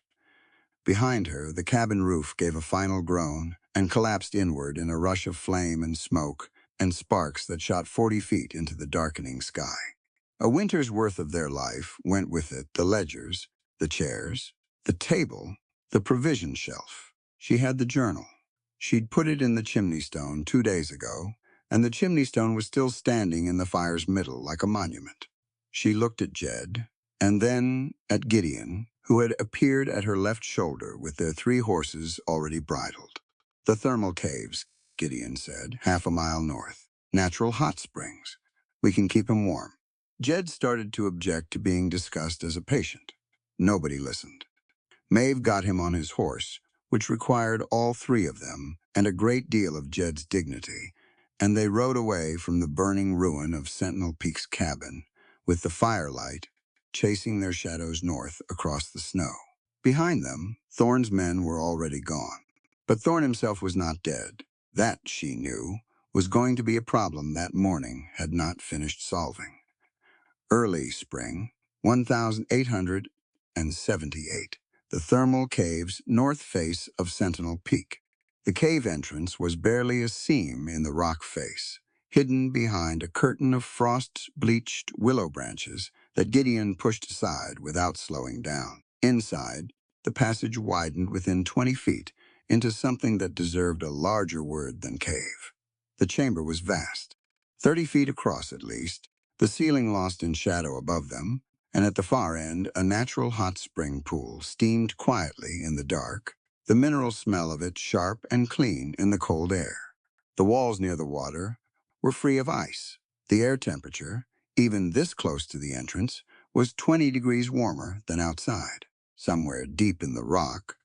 Behind her, the cabin roof gave a final groan and collapsed inward in a rush of flame and smoke and sparks that shot 40 feet into the darkening sky. A winter's worth of their life went with it: the ledgers, the chairs, the table, the provision shelf. She had the journal. She'd put it in the chimney stone 2 days ago, and the chimney stone was still standing in the fire's middle like a monument. She looked at Jed, and then at Gideon, who had appeared at her left shoulder with their 3 horses already bridled. The thermal caves, Gideon said, 1/2 mile north. Natural hot springs. We can keep him warm. Jed started to object to being discussed as a patient. Nobody listened. Maeve got him on his horse, which required all 3 of them and a great deal of Jed's dignity, and they rode away from the burning ruin of Sentinel Peak's cabin, with the firelight chasing their shadows north across the snow. Behind them, Thorne's men were already gone. But Thorne himself was not dead. That, she knew, was going to be a problem that morning had not finished solving. Early spring, 1878. The thermal caves north face of Sentinel Peak. The cave entrance was barely a seam in the rock face, hidden behind a curtain of frost-bleached willow branches that Gideon pushed aside without slowing down. Inside, the passage widened within 20 feet into something that deserved a larger word than cave. The chamber was vast, 30 feet across at least, the ceiling lost in shadow above them, and at the far end, a natural hot spring pool steamed quietly in the dark, the mineral smell of it sharp and clean in the cold air. The walls near the water were free of ice. The air temperature, even this close to the entrance, was 20 degrees warmer than outside. Somewhere deep in the rock,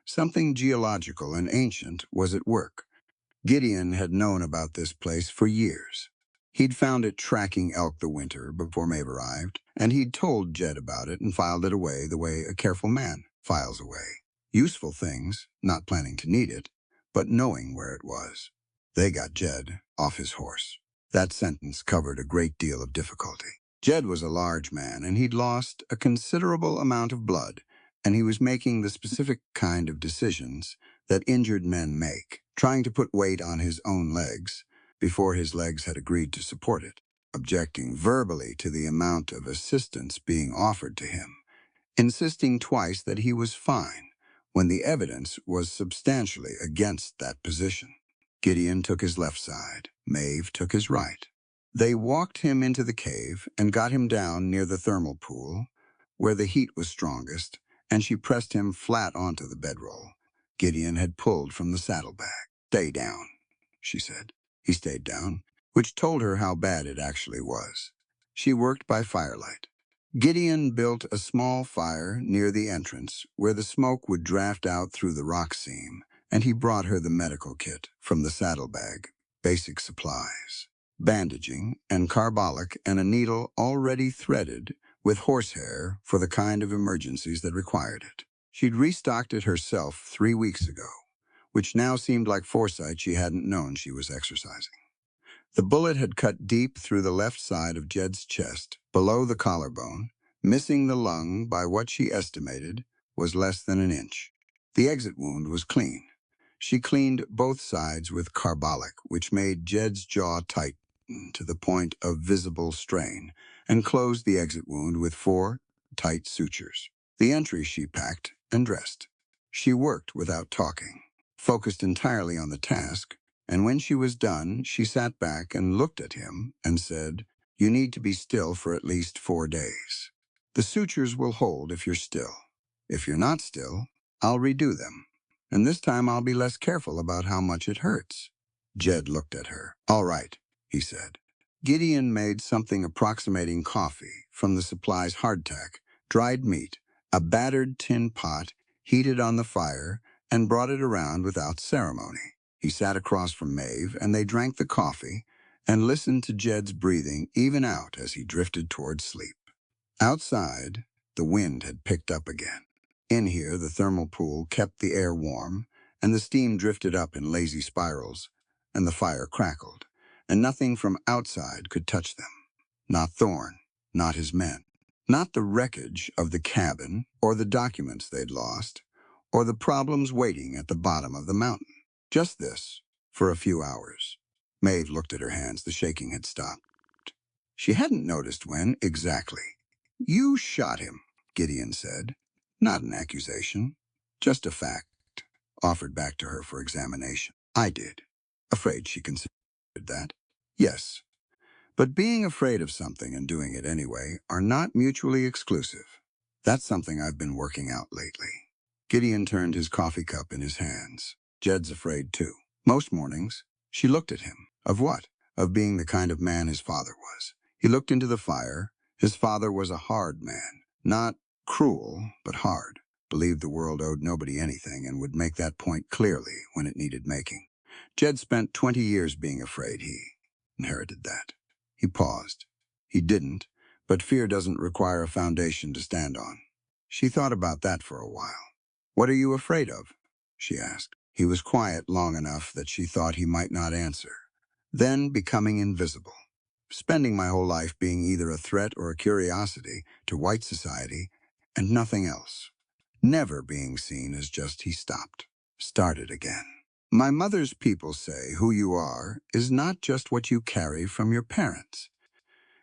something geological and ancient was at work. Gideon had known about this place for years. He'd found it tracking elk the winter before Maeve arrived, and he'd told Jed about it and filed it away the way a careful man files away. Useful things, not planning to need it, but knowing where it was. They got Jed off his horse. That sentence covered a great deal of difficulty. Jed was a large man, and he'd lost a considerable amount of blood, and he was making the specific kind of decisions that injured men make, trying to put weight on his own legs before his legs had agreed to support it, objecting verbally to the amount of assistance being offered to him, insisting twice that he was fine when the evidence was substantially against that position. Gideon took his left side, Maeve took his right. They walked him into the cave and got him down near the thermal pool, where the heat was strongest, and she pressed him flat onto the bedroll Gideon had pulled from the saddlebag. "Stay down," she said. He stayed down, which told her how bad it actually was. She worked by firelight. Gideon built a small fire near the entrance where the smoke would draft out through the rock seam, and he brought her the medical kit from the saddlebag, basic supplies, bandaging and carbolic, and a needle already threaded with horsehair for the kind of emergencies that required it. She'd restocked it herself 3 weeks ago, which now seemed like foresight she hadn't known she was exercising. The bullet had cut deep through the left side of Jed's chest, below the collarbone, missing the lung by what she estimated was less than an inch. The exit wound was clean. She cleaned both sides with carbolic, which made Jed's jaw tighten to the point of visible strain, and closed the exit wound with 4 tight sutures. The entry she packed and dressed. She worked without talking, focused entirely on the task, and when she was done, she sat back and looked at him and said, "You need to be still for at least 4 days. The sutures will hold if you're still. If you're not still, I'll redo them, and this time I'll be less careful about how much it hurts." Jed looked at her. "All right," he said. Gideon made something approximating coffee from the supply's hardtack, dried meat, a battered tin pot heated on the fire, and brought it around without ceremony. He sat across from Maeve, and they drank the coffee and listened to Jed's breathing even out as he drifted toward sleep. Outside, the wind had picked up again. In here, the thermal pool kept the air warm, and the steam drifted up in lazy spirals, and the fire crackled, and nothing from outside could touch them. Not Thorne, not his men, not the wreckage of the cabin or the documents they'd lost, or the problems waiting at the bottom of the mountain. Just this, for a few hours. Maeve looked at her hands. The shaking had stopped. She hadn't noticed when, exactly. "You shot him," Gideon said. Not an accusation, just a fact, offered back to her for examination. "I did." Afraid she considered that? Yes. But being afraid of something and doing it anyway are not mutually exclusive. That's something I've been working out lately. Gideon turned his coffee cup in his hands. Jed's afraid too. Most mornings, she looked at him. Of what? Of being the kind of man his father was. He looked into the fire. His father was a hard man. Not cruel, but hard. Believed the world owed nobody anything and would make that point clearly when it needed making. Jed spent 20 years being afraid he inherited that. He paused. He didn't, but fear doesn't require a foundation to stand on. She thought about that for a while. "What are you afraid of?" she asked. He was quiet long enough that she thought he might not answer. Then becoming invisible. Spending my whole life being either a threat or a curiosity to white society and nothing else. Never being seen as just he stopped. Started again. "My mother's people say who you are is not just what you carry from your parents.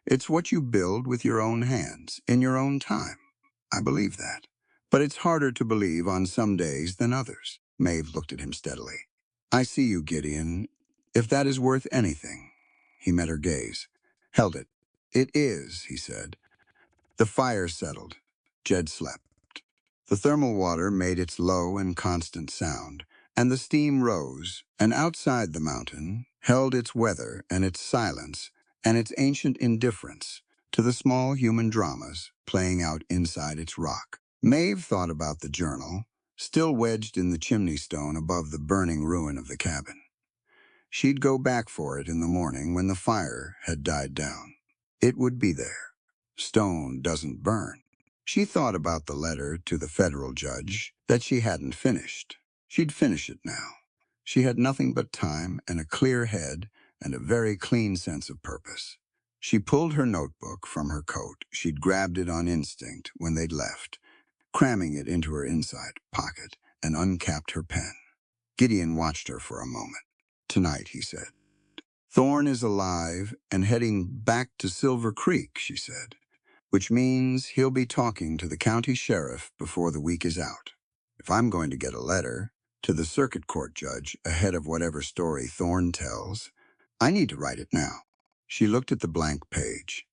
It's what you build with your own hands, in your own time. I believe that. But it's harder to believe on some days than others." Maeve looked at him steadily. "I see you, Gideon. If that is worth anything." He met her gaze. Held it. "It is," he said. The fire settled. Jed slept. The thermal water made its low and constant sound, and the steam rose, and outside the mountain held its weather and its silence and its ancient indifference, to the small human dramas playing out inside its rock. Maeve thought about the journal, still wedged in the chimney stone above the burning ruin of the cabin. She'd go back for it in the morning when the fire had died down. It would be there. Stone doesn't burn. She thought about the letter to the federal judge that she hadn't finished. She'd finish it now. She had nothing but time and a clear head and a very clean sense of purpose. She pulled her notebook from her coat. She'd grabbed it on instinct when they'd left, cramming it into her inside pocket, and uncapped her pen. Gideon watched her for a moment. "Tonight," he said. "Thorne is alive and heading back to Silver Creek," she said, "which means he'll be talking to the county sheriff before the week is out. If I'm going to get a letter to the circuit court judge ahead of whatever story Thorne tells, I need to write it now." She looked at the blank page.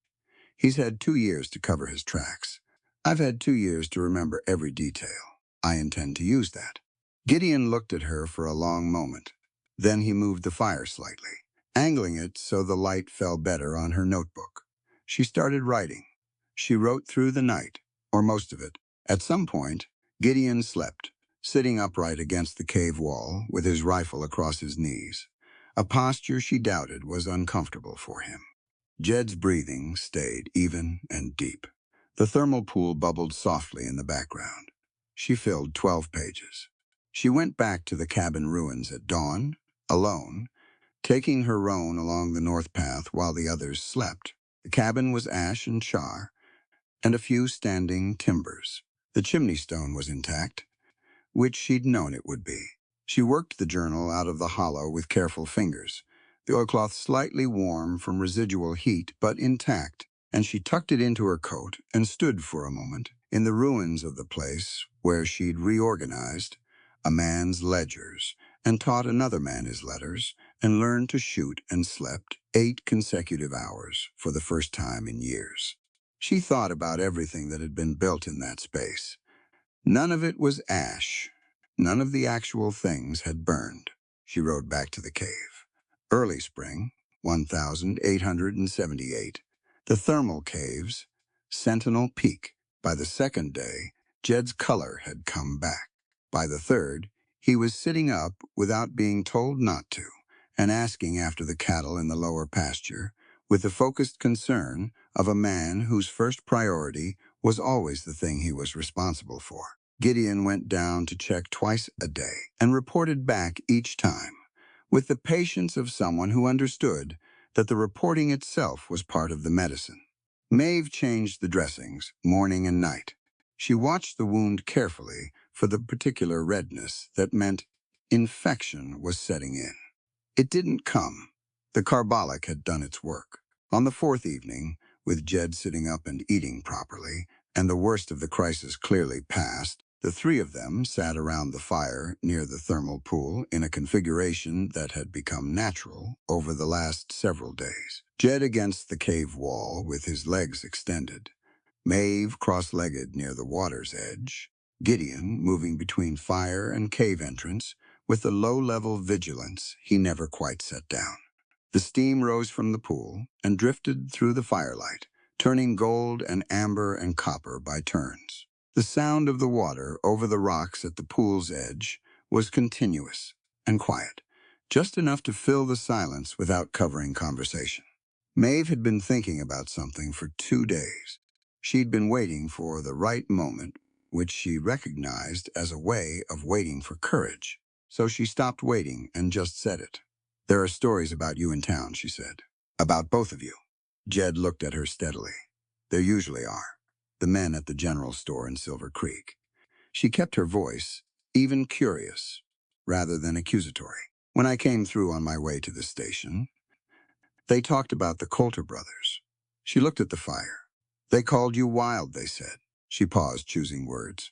"He's had 2 years to cover his tracks. I've had 2 years to remember every detail. I intend to use that." Gideon looked at her for a long moment. Then he moved the fire slightly, angling it so the light fell better on her notebook. She started writing. She wrote through the night, or most of it. At some point, Gideon slept, sitting upright against the cave wall with his rifle across his knees, a posture she doubted was uncomfortable for him. Jed's breathing stayed even and deep. The thermal pool bubbled softly in the background. She filled 12 pages. She went back to the cabin ruins at dawn, alone, taking her roan along the north path while the others slept. The cabin was ash and char, and a few standing timbers. The chimney stone was intact, which she'd known it would be. She worked the journal out of the hollow with careful fingers, the oilcloth slightly warm from residual heat but intact, and she tucked it into her coat and stood for a moment in the ruins of the place where she'd reorganized a man's ledgers and taught another man his letters and learned to shoot and slept 8 consecutive hours for the first time in years. She thought about everything that had been built in that space. None of it was ash. None of the actual things had burned. She rode back to the cave. Early spring, 1878. The thermal caves, Sentinel Peak. By the second day, Jed's color had come back. By the third, he was sitting up without being told not to, and asking after the cattle in the lower pasture, with the focused concern of a man whose first priority was always the thing he was responsible for. Gideon went down to check twice a day and reported back each time, with the patience of someone who understood that the reporting itself was part of the medicine. Maeve changed the dressings morning and night. She watched the wound carefully for the particular redness that meant infection was setting in. It didn't come. The carbolic had done its work. On the 4th evening, with Jed sitting up and eating properly, and the worst of the crisis clearly past, the 3 of them sat around the fire near the thermal pool in a configuration that had become natural over the last several days. Jed against the cave wall with his legs extended, Maeve cross-legged near the water's edge, Gideon moving between fire and cave entrance with the low-level vigilance he never quite set down. The steam rose from the pool and drifted through the firelight, turning gold and amber and copper by turns. The sound of the water over the rocks at the pool's edge was continuous and quiet, just enough to fill the silence without covering conversation. Maeve had been thinking about something for 2 days. She'd been waiting for the right moment, which she recognized as a way of waiting for courage. So she stopped waiting and just said it. "There are stories about you in town," she said. "About both of you." Jed looked at her steadily. "There usually are. The men at the general store in Silver Creek." She kept her voice, even curious, rather than accusatory. "When I came through on my way to the station, they talked about the Coulter brothers." She looked at the fire. "They called you wild," they said. She paused, choosing words.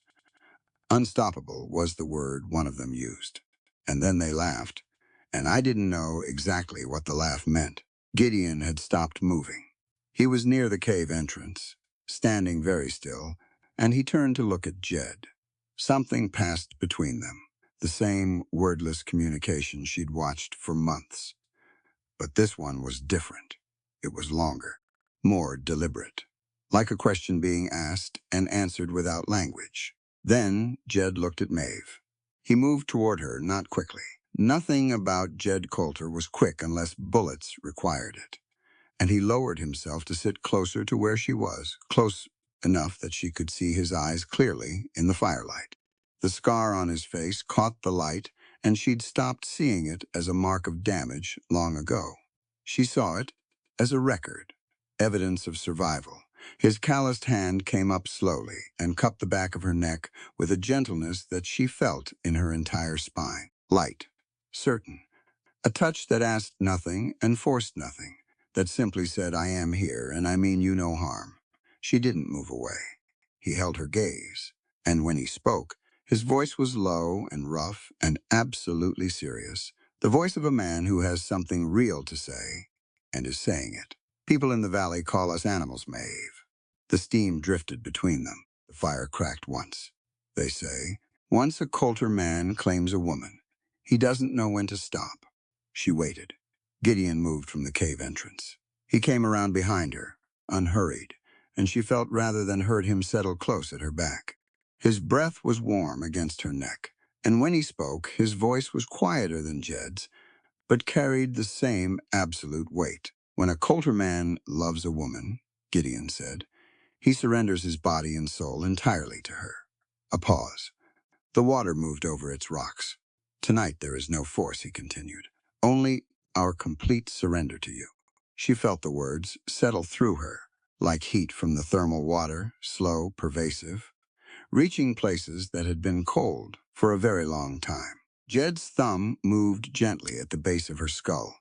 Unstoppable was the word one of them used. And then they laughed, and I didn't know exactly what the laugh meant. Gideon had stopped moving. He was near the cave entrance, standing very still, and he turned to look at Jed. Something passed between them, the same wordless communication she'd watched for months. But this one was different. It was longer. more deliberate, like a question being asked and answered without language. Then Jed looked at Maeve. He moved toward her, not quickly. Nothing about Jed Coulter was quick unless bullets required it. And he lowered himself to sit closer to where she was, close enough that she could see his eyes clearly in the firelight. The scar on his face caught the light, and she'd stopped seeing it as a mark of damage long ago. She saw it as a record, evidence of survival. His calloused hand came up slowly and cupped the back of her neck with a gentleness that she felt in her entire spine. Light, certain. A touch that asked nothing and forced nothing, that simply said, I am here, and I mean you no harm. She didn't move away. He held her gaze, and when he spoke, his voice was low and rough and absolutely serious, the voice of a man who has something real to say and is saying it. People in the valley call us animals, Maeve. The steam drifted between them. The fire cracked once. They say, once a Coulter man claims a woman, he doesn't know when to stop. She waited. Gideon moved from the cave entrance. He came around behind her, unhurried, and she felt rather than heard him settle close at her back. His breath was warm against her neck, and when he spoke, his voice was quieter than Jed's, but carried the same absolute weight. When a Coulter man loves a woman, Gideon said, he surrenders his body and soul entirely to her. A pause. The water moved over its rocks. Tonight there is no force, he continued. Only our complete surrender to you. She felt the words settle through her, like heat from the thermal water, slow, pervasive, reaching places that had been cold for a very long time. Jed's thumb moved gently at the base of her skull,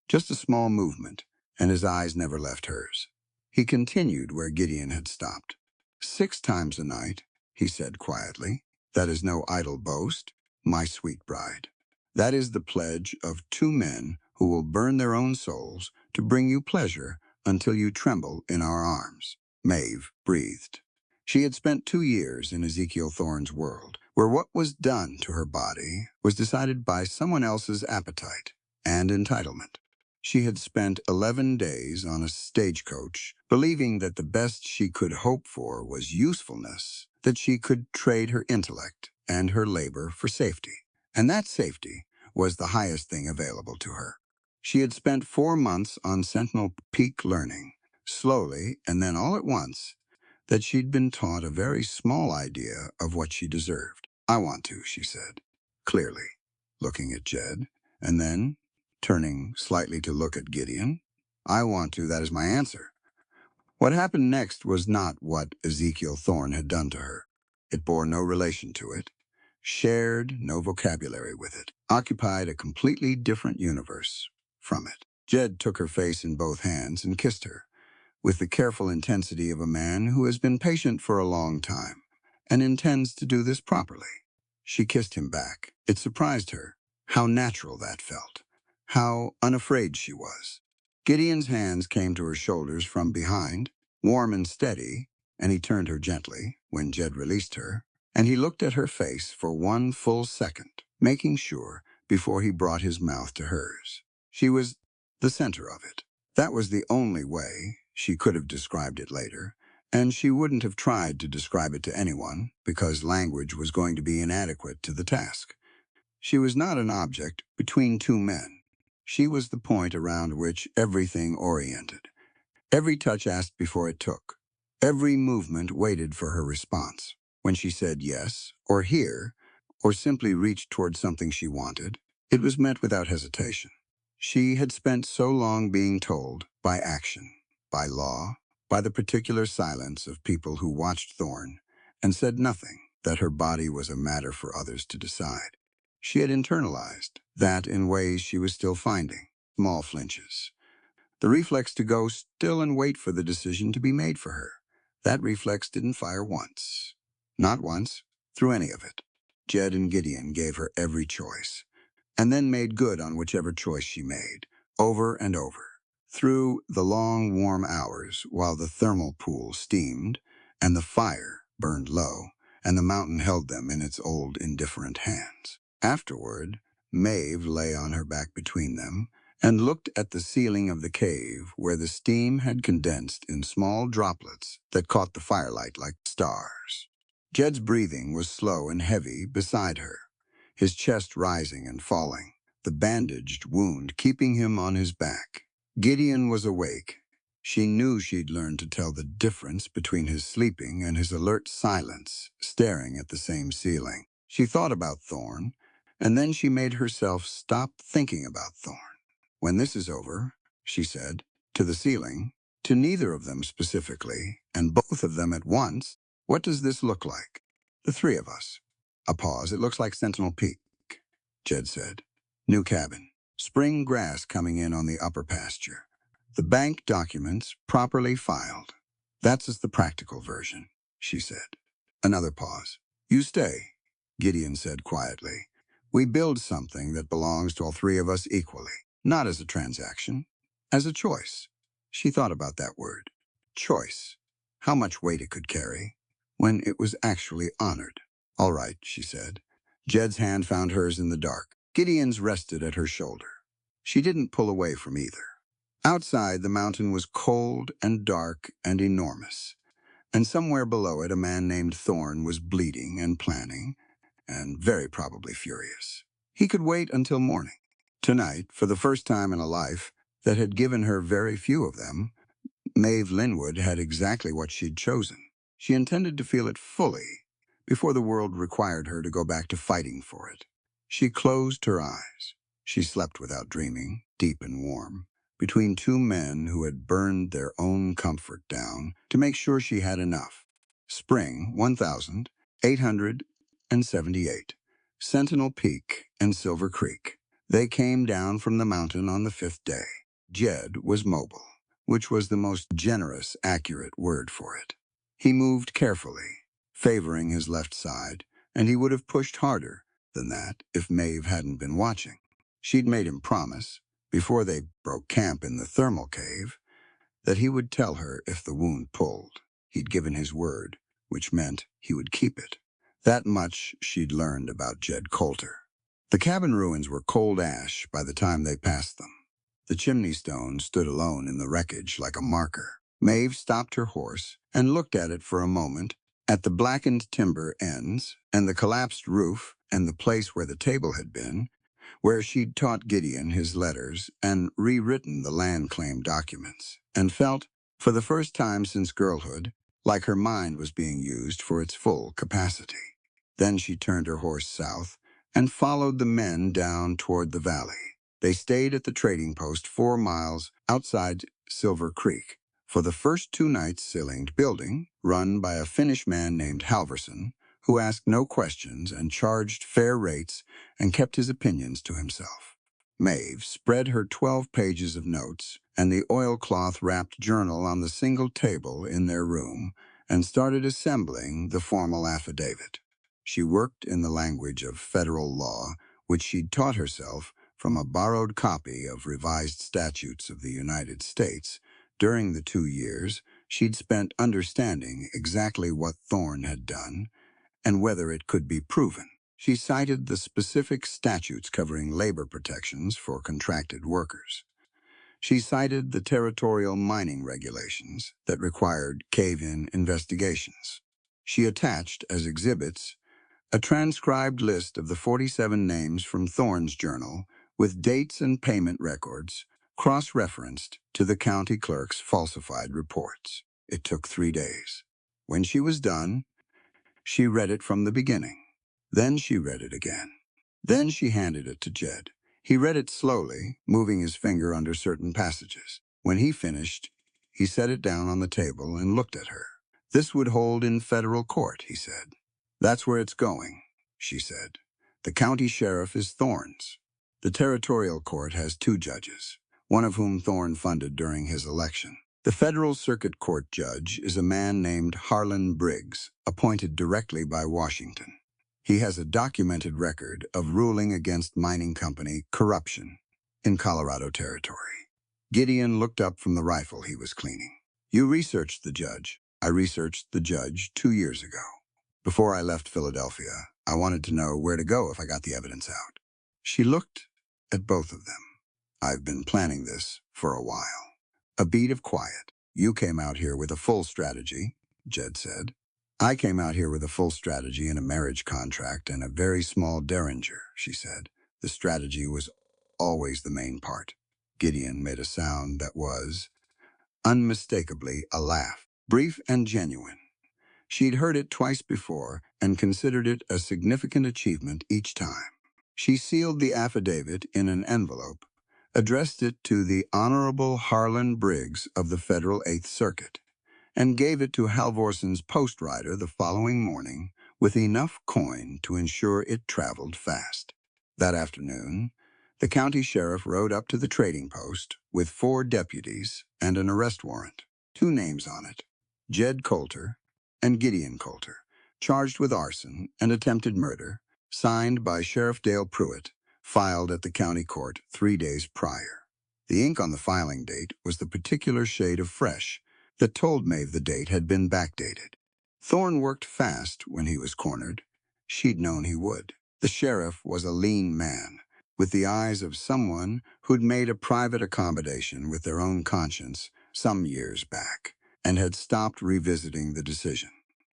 just a small movement, and his eyes never left hers. He continued where Gideon had stopped. 6 times a night, he said quietly, that is no idle boast, my sweet bride. That is the pledge of 2 men who will burn their own souls to bring you pleasure until you tremble in our arms. Maeve breathed. She had spent 2 years in Ezekiel Thorne's world, where what was done to her body was decided by someone else's appetite and entitlement. She had spent 11 days on a stagecoach, believing that the best she could hope for was usefulness, that she could trade her intellect and her labor for safety. And that safety was the highest thing available to her. She had spent 4 months on Sentinel Peak learning, slowly and then all at once, that she'd been taught a very small idea of what she deserved. I want to, she said, clearly, looking at Jed, and then, turning slightly to look at Gideon, I want to, that is my answer. What happened next was not what Ezekiel Thorne had done to her. It bore no relation to it, shared no vocabulary with it, occupied a completely different universe from it. Jed took her face in both hands and kissed her, with the careful intensity of a man who has been patient for a long time and intends to do this properly. She kissed him back. It surprised her how natural that felt, how unafraid she was. Gideon's hands came to her shoulders from behind, warm and steady, and he turned her gently when Jed released her, and he looked at her face for 1 full second, making sure before he brought his mouth to hers. She was the center of it. That was the only way she could have described it later, and she wouldn't have tried to describe it to anyone because language was going to be inadequate to the task. She was not an object between 2 men. She was the point around which everything oriented. Every touch asked before it took. Every movement waited for her response. When she said yes, or here, or simply reached toward something she wanted, it was met without hesitation. She had spent so long being told, by action, by law, by the particular silence of people who watched Thorne and said nothing, that her body was a matter for others to decide. She had internalized that in ways she was still finding, small flinches. The reflex to go still and wait for the decision to be made for her. That reflex didn't fire once. Not once, through any of it. Jed and Gideon gave her every choice, and then made good on whichever choice she made, over and over, through the long, warm hours while the thermal pool steamed and the fire burned low and the mountain held them in its old, indifferent hands. Afterward, Maeve lay on her back between them, and looked at the ceiling of the cave where the steam had condensed in small droplets that caught the firelight like stars. Jed's breathing was slow and heavy beside her, his chest rising and falling, the bandaged wound keeping him on his back. Gideon was awake. She knew she'd learned to tell the difference between his sleeping and his alert silence, staring at the same ceiling. She thought about Thorn, and then she made herself stop thinking about Thorn. "When this is over," she said, to the ceiling, to neither of them specifically, and both of them at once, "what does this look like?" "The three of us." A pause. "It looks like Sentinel Peak," Jed said. "New cabin. Spring grass coming in on the upper pasture. The bank documents properly filed. That's just the practical version," she said. Another pause. "You stay," Gideon said quietly. "We build something that belongs to all three of us equally. Not as a transaction, as a choice." She thought about that word. Choice. How much weight it could carry when it was actually honored. "All right," she said. Jed's hand found hers in the dark. Gideon's rested at her shoulder. She didn't pull away from either. Outside, the mountain was cold and dark and enormous, and somewhere below it a man named Thorn was bleeding and planning, and very probably furious. He could wait until morning. Tonight, for the first time in a life that had given her very few of them, Maeve Linwood had exactly what she'd chosen. She intended to feel it fully before the world required her to go back to fighting for it. She closed her eyes. She slept without dreaming, deep and warm, between two men who had burned their own comfort down to make sure she had enough. Spring 1878. Sentinel Peak and Silver Creek. They came down from the mountain on the fifth day. Jed was mobile, which was the most generous, accurate word for it. He moved carefully, favoring his left side, and he would have pushed harder than that if Maeve hadn't been watching. She'd made him promise, before they broke camp in the thermal cave, that he would tell her if the wound pulled. He'd given his word, which meant he would keep it. That much she'd learned about Jed Coulter. The cabin ruins were cold ash by the time they passed them. The chimney stone stood alone in the wreckage like a marker. Maeve stopped her horse and looked at it for a moment, at the blackened timber ends and the collapsed roof and the place where the table had been, where she'd taught Gideon his letters and rewritten the land claim documents, and felt, for the first time since girlhood, like her mind was being used for its full capacity. Then she turned her horse south and followed the men down toward the valley. They stayed at the trading post 4 miles outside Silver Creek for the first 2 nights. Ceilinged building, run by a Finnish man named Halverson, who asked no questions and charged fair rates and kept his opinions to himself. Maeve spread her 12 pages of notes and the oilcloth-wrapped journal on the single table in their room and started assembling the formal affidavit. She worked in the language of federal law, which she'd taught herself from a borrowed copy of revised statutes of the United States during the 2 years she'd spent understanding exactly what Thorn had done and whether it could be proven. She cited the specific statutes covering labor protections for contracted workers. She cited the territorial mining regulations that required cave-in investigations. She attached as exhibits a transcribed list of the 47 names from Thorn's journal with dates and payment records cross-referenced to the county clerk's falsified reports. It took 3 days. When she was done, she read it from the beginning. Then she read it again. Then she handed it to Jed. He read it slowly, moving his finger under certain passages. When he finished, he set it down on the table and looked at her. "This would hold in federal court," he said. "That's where it's going," she said. "The county sheriff is Thorn's. The territorial court has 2 judges, one of whom Thorn funded during his election. The federal circuit court judge is a man named Harlan Briggs, appointed directly by Washington. He has a documented record of ruling against mining company corruption in Colorado Territory." Gideon looked up from the rifle he was cleaning. "You researched the judge." "I researched the judge 2 years ago. Before I left Philadelphia, I wanted to know where to go if I got the evidence out." She looked at both of them. I've been planning this for a while. A beat of quiet. You came out here with a full strategy, Jed said. I came out here with a full strategy and a marriage contract and a very small derringer, she said. The strategy was always the main part. Gideon made a sound that was, unmistakably, a laugh, brief and genuine. She'd heard it twice before and considered it a significant achievement each time. She sealed the affidavit in an envelope, addressed it to the Honorable Harlan Briggs of the Federal Eighth Circuit, and gave it to Halvorson's postwriter the following morning with enough coin to ensure it traveled fast. That afternoon, the county sheriff rode up to the trading post with 4 deputies and an arrest warrant, 2 names on it, Jed Coulter and Gideon Coulter, charged with arson and attempted murder, signed by Sheriff Dale Pruitt, filed at the county court 3 days prior. The ink on the filing date was the particular shade of fresh that told Maeve the date had been backdated. Thorne worked fast when he was cornered. She'd known he would. The sheriff was a lean man, with the eyes of someone who'd made a private accommodation with their own conscience some years back and had stopped revisiting the decision.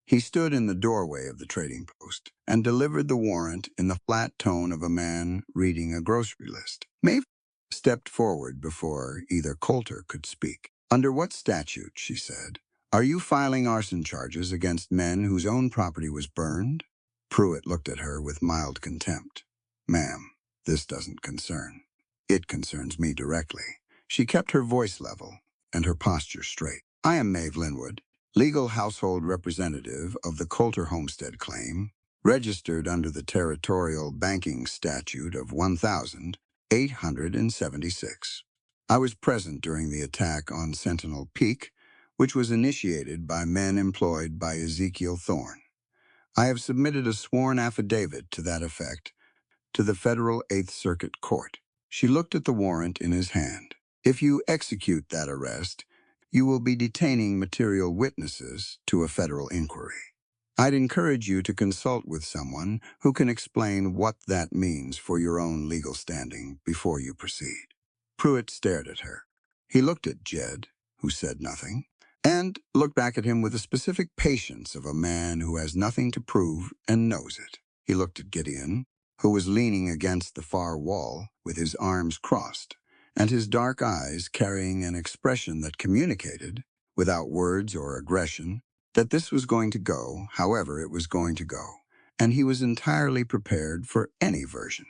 He stood in the doorway of the trading post and delivered the warrant in the flat tone of a man reading a grocery list. Maeve stepped forward before either Coulter could speak. Under what statute, she said, are you filing arson charges against men whose own property was burned? Pruitt looked at her with mild contempt. Ma'am, this doesn't concern. It concerns me directly. She kept her voice level and her posture straight. I am Maeve Linwood, legal household representative of the Coulter homestead claim, registered under the territorial banking statute of 1876. I was present during the attack on Sentinel Peak, which was initiated by men employed by Ezekiel Thorne. I have submitted a sworn affidavit to that effect to the Federal Eighth Circuit Court. She looked at the warrant in his hand. If you execute that arrest, you will be detaining material witnesses to a federal inquiry. I'd encourage you to consult with someone who can explain what that means for your own legal standing before you proceed. Pruitt stared at her. He looked at Jed, who said nothing, and looked back at him with the specific patience of a man who has nothing to prove and knows it. He looked at Gideon, who was leaning against the far wall with his arms crossed, and his dark eyes carrying an expression that communicated, without words or aggression, that this was going to go however it was going to go, and he was entirely prepared for any version.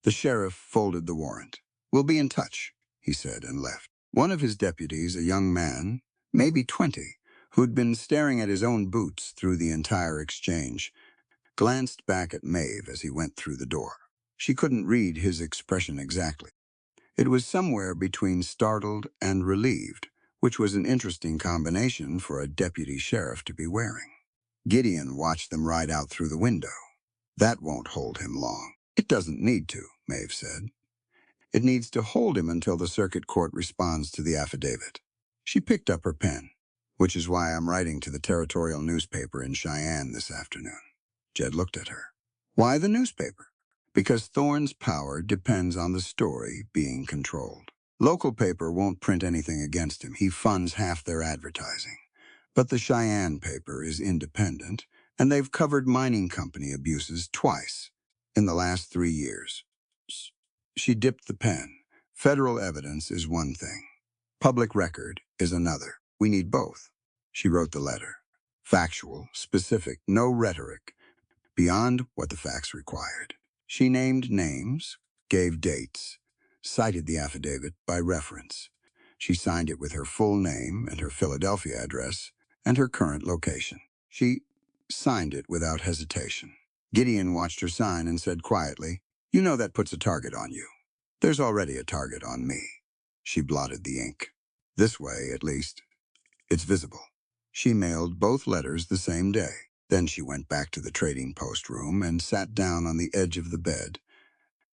The sheriff folded the warrant. We'll be in touch, he said, and left. One of his deputies, a young man, maybe 20, who'd been staring at his own boots through the entire exchange, glanced back at Maeve as he went through the door. She couldn't read his expression exactly. It was somewhere between startled and relieved, which was an interesting combination for a deputy sheriff to be wearing. Gideon watched them ride out through the window. That won't hold him long. It doesn't need to, Maeve said. It needs to hold him until the circuit court responds to the affidavit. She picked up her pen, which is why I'm writing to the territorial newspaper in Cheyenne this afternoon. Jed looked at her. Why the newspaper? Because Thorne's power depends on the story being controlled. Local paper won't print anything against him. He funds half their advertising. But the Cheyenne paper is independent, and they've covered mining company abuses twice in the last 3 years. She dipped the pen. Federal evidence is one thing. Public record is another. We need both. She wrote the letter. Factual, specific, no rhetoric, beyond what the facts required. She named names, gave dates, cited the affidavit by reference. She signed it with her full name and her Philadelphia address and her current location. She signed it without hesitation. Gideon watched her sign and said quietly, "You know that puts a target on you. There's already a target on me." She blotted the ink. This way, at least, it's visible. She mailed both letters the same day. Then she went back to the trading post room and sat down on the edge of the bed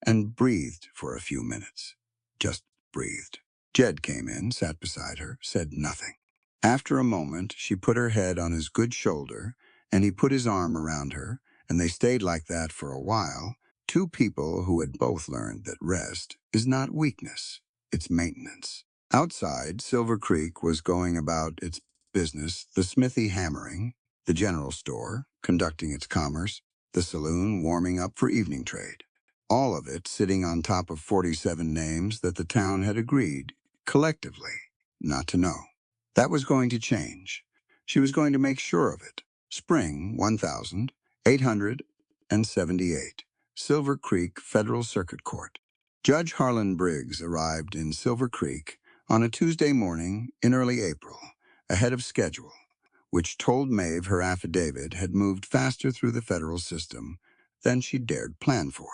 and breathed for a few minutes. Just breathed. Jed came in, sat beside her, said nothing. After a moment, she put her head on his good shoulder, and he put his arm around her, and they stayed like that for a while Two people who had both learned that rest is not weakness, it's maintenance. Outside, Silver Creek was going about its business, the smithy hammering, the general store conducting its commerce, the saloon warming up for evening trade. All of it sitting on top of 47 names that the town had agreed, collectively, not to know. That was going to change. She was going to make sure of it. Spring 1878, Silver Creek Federal Circuit Court. Judge Harlan Briggs arrived in Silver Creek on a Tuesday morning in early April, ahead of schedule, which told Maeve her affidavit had moved faster through the federal system than she dared plan for.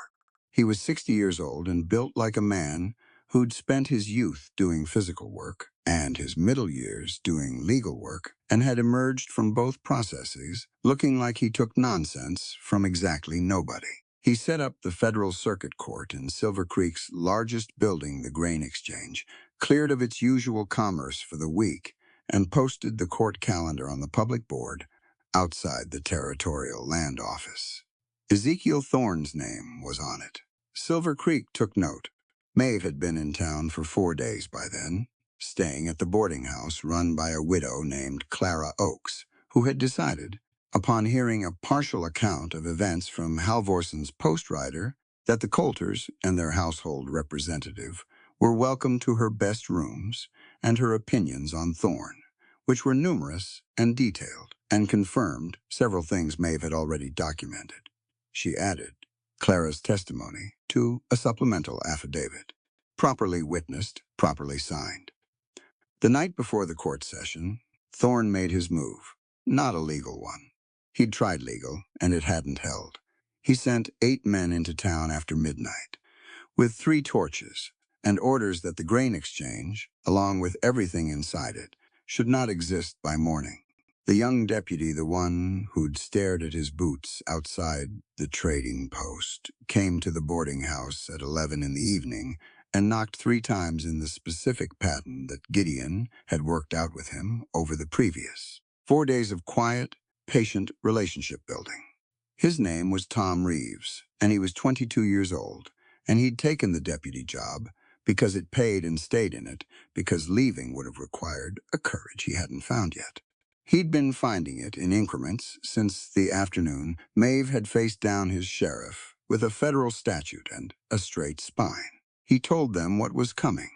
He was 60 years old and built like a man who'd spent his youth doing physical work and his middle years doing legal work and had emerged from both processes looking like he took nonsense from exactly nobody. He set up the Federal Circuit Court in Silver Creek's largest building, the Grain Exchange, cleared of its usual commerce for the week, and posted the court calendar on the public board outside the Territorial Land Office. Ezekiel Thorne's name was on it. Silver Creek took note. Maeve had been in town for 4 days by then, staying at the boarding house run by a widow named Clara Oakes, who had decided, upon hearing a partial account of events from Halvorson's postwriter, that the Coulters and their household representative were welcome to her best rooms and her opinions on Thorne, which were numerous and detailed, and confirmed several things Maeve had already documented. She added Clara's testimony to a supplemental affidavit, properly witnessed, properly signed. The night before the court session, Thorne made his move, not a legal one. He'd tried legal, and it hadn't held. He sent 8 men into town after midnight, with 3 torches, and orders that the grain exchange, along with everything inside it, should not exist by morning. The young deputy, the one who'd stared at his boots outside the trading post, came to the boarding house at 11 in the evening and knocked 3 times in the specific pattern that Gideon had worked out with him over the previous 4 days of quiet, patient relationship building. His name was Tom Reeves, and he was 22 years old, and he'd taken the deputy job because it paid and stayed in it, because leaving would have required a courage he hadn't found yet. He'd been finding it in increments since the afternoon Maeve had faced down his sheriff with a federal statute and a straight spine. He told them what was coming.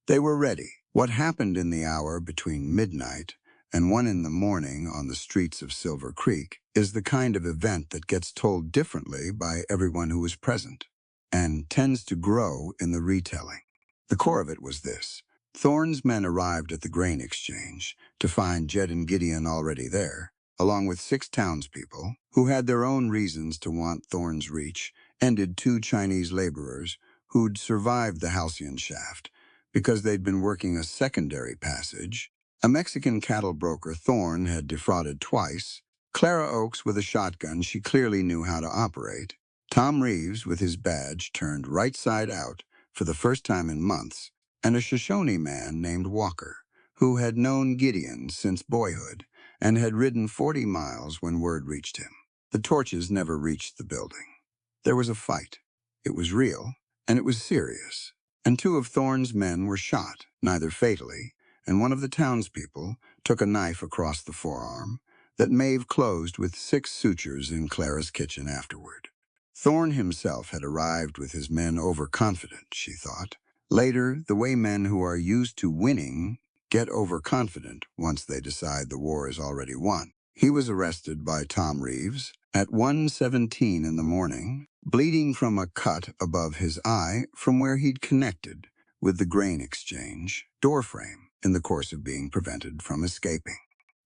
They were ready. What happened in the hour between midnight and 1 in the morning on the streets of Silver Creek is the kind of event that gets told differently by everyone who was present, and tends to grow in the retelling. The core of it was this. Thorne's men arrived at the grain exchange to find Jed and Gideon already there, along with 6 townspeople who had their own reasons to want Thorne's reach, ended 2 Chinese laborers who'd survived the halcyon shaft because they'd been working a secondary passage, a Mexican cattle broker Thorne had defrauded twice, Clara Oakes with a shotgun she clearly knew how to operate, Tom Reeves with his badge turned right side out for the first time in months, and a Shoshone man named Walker, who had known Gideon since boyhood and had ridden 40 miles when word reached him. The torches never reached the building. There was a fight. It was real, and it was serious, and 2 of Thorne's men were shot, neither fatally, and one of the townspeople took a knife across the forearm that Maeve closed with 6 sutures in Clara's kitchen afterward. Thorne himself had arrived with his men overconfident, she thought. Later, the way men who are used to winning get overconfident once they decide the war is already won. He was arrested by Tom Reeves at 1:17 in the morning, bleeding from a cut above his eye from where he'd connected with the grain exchange doorframe in the course of being prevented from escaping.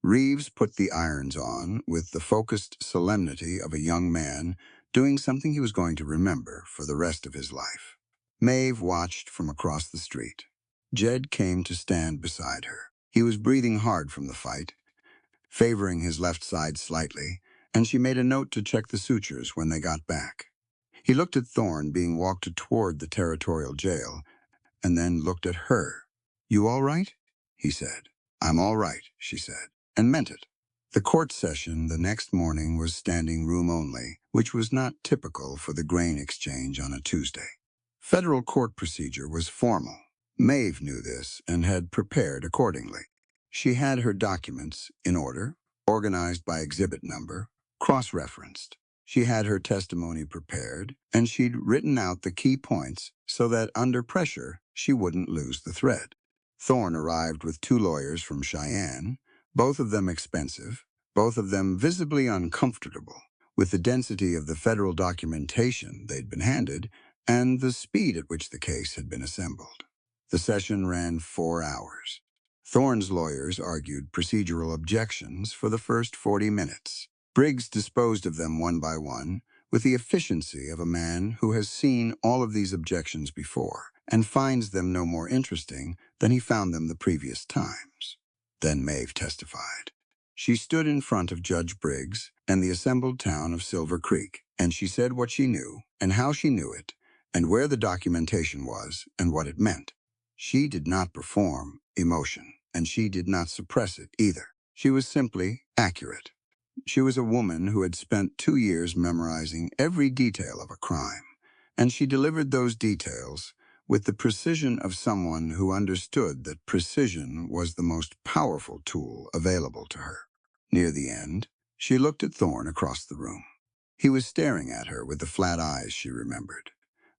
Reeves put the irons on with the focused solemnity of a young man doing something he was going to remember for the rest of his life. Maeve watched from across the street. Jed came to stand beside her. He was breathing hard from the fight, favoring his left side slightly, and she made a note to check the sutures when they got back. He looked at Thorne being walked toward the territorial jail, and then looked at her. "You all right?" he said. "I'm all right," she said, and meant it. The court session the next morning was standing room only, which was not typical for the grain exchange on a Tuesday. Federal court procedure was formal. Maeve knew this and had prepared accordingly. She had her documents in order, organized by exhibit number, cross-referenced. She had her testimony prepared, and she'd written out the key points so that under pressure she wouldn't lose the thread. Thorne arrived with 2 lawyers from Cheyenne, both of them expensive, both of them visibly uncomfortable with the density of the federal documentation they'd been handed and the speed at which the case had been assembled. The session ran 4 hours. Thorne's lawyers argued procedural objections for the first 40 minutes. Briggs disposed of them one by one with the efficiency of a man who has seen all of these objections before and finds them no more interesting than he found them the previous times. Then Maeve testified. She stood in front of Judge Briggs and the assembled town of Silver Creek, and she said what she knew and how she knew it and where the documentation was and what it meant. She did not perform emotion, and she did not suppress it either. She was simply accurate. She was a woman who had spent 2 years memorizing every detail of a crime, and she delivered those details with the precision of someone who understood that precision was the most powerful tool available to her. Near the end, she looked at Thorne across the room. He was staring at her with the flat eyes she remembered,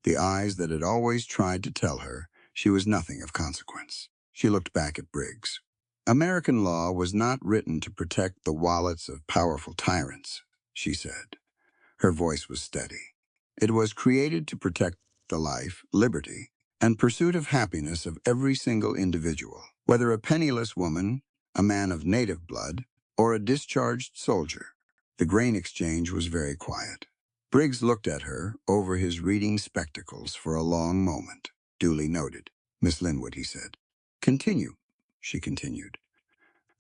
the eyes that had always tried to tell her she was nothing of consequence. She looked back at Briggs. American law was not written to protect the wallets of powerful tyrants, she said. Her voice was steady. It was created to protect the life, liberty, and pursuit of happiness of every single individual, whether a penniless woman, a man of native blood, or a discharged soldier. The grain exchange was very quiet. Briggs looked at her over his reading spectacles for a long moment. Duly noted. Miss Linwood, he said. Continue, she continued.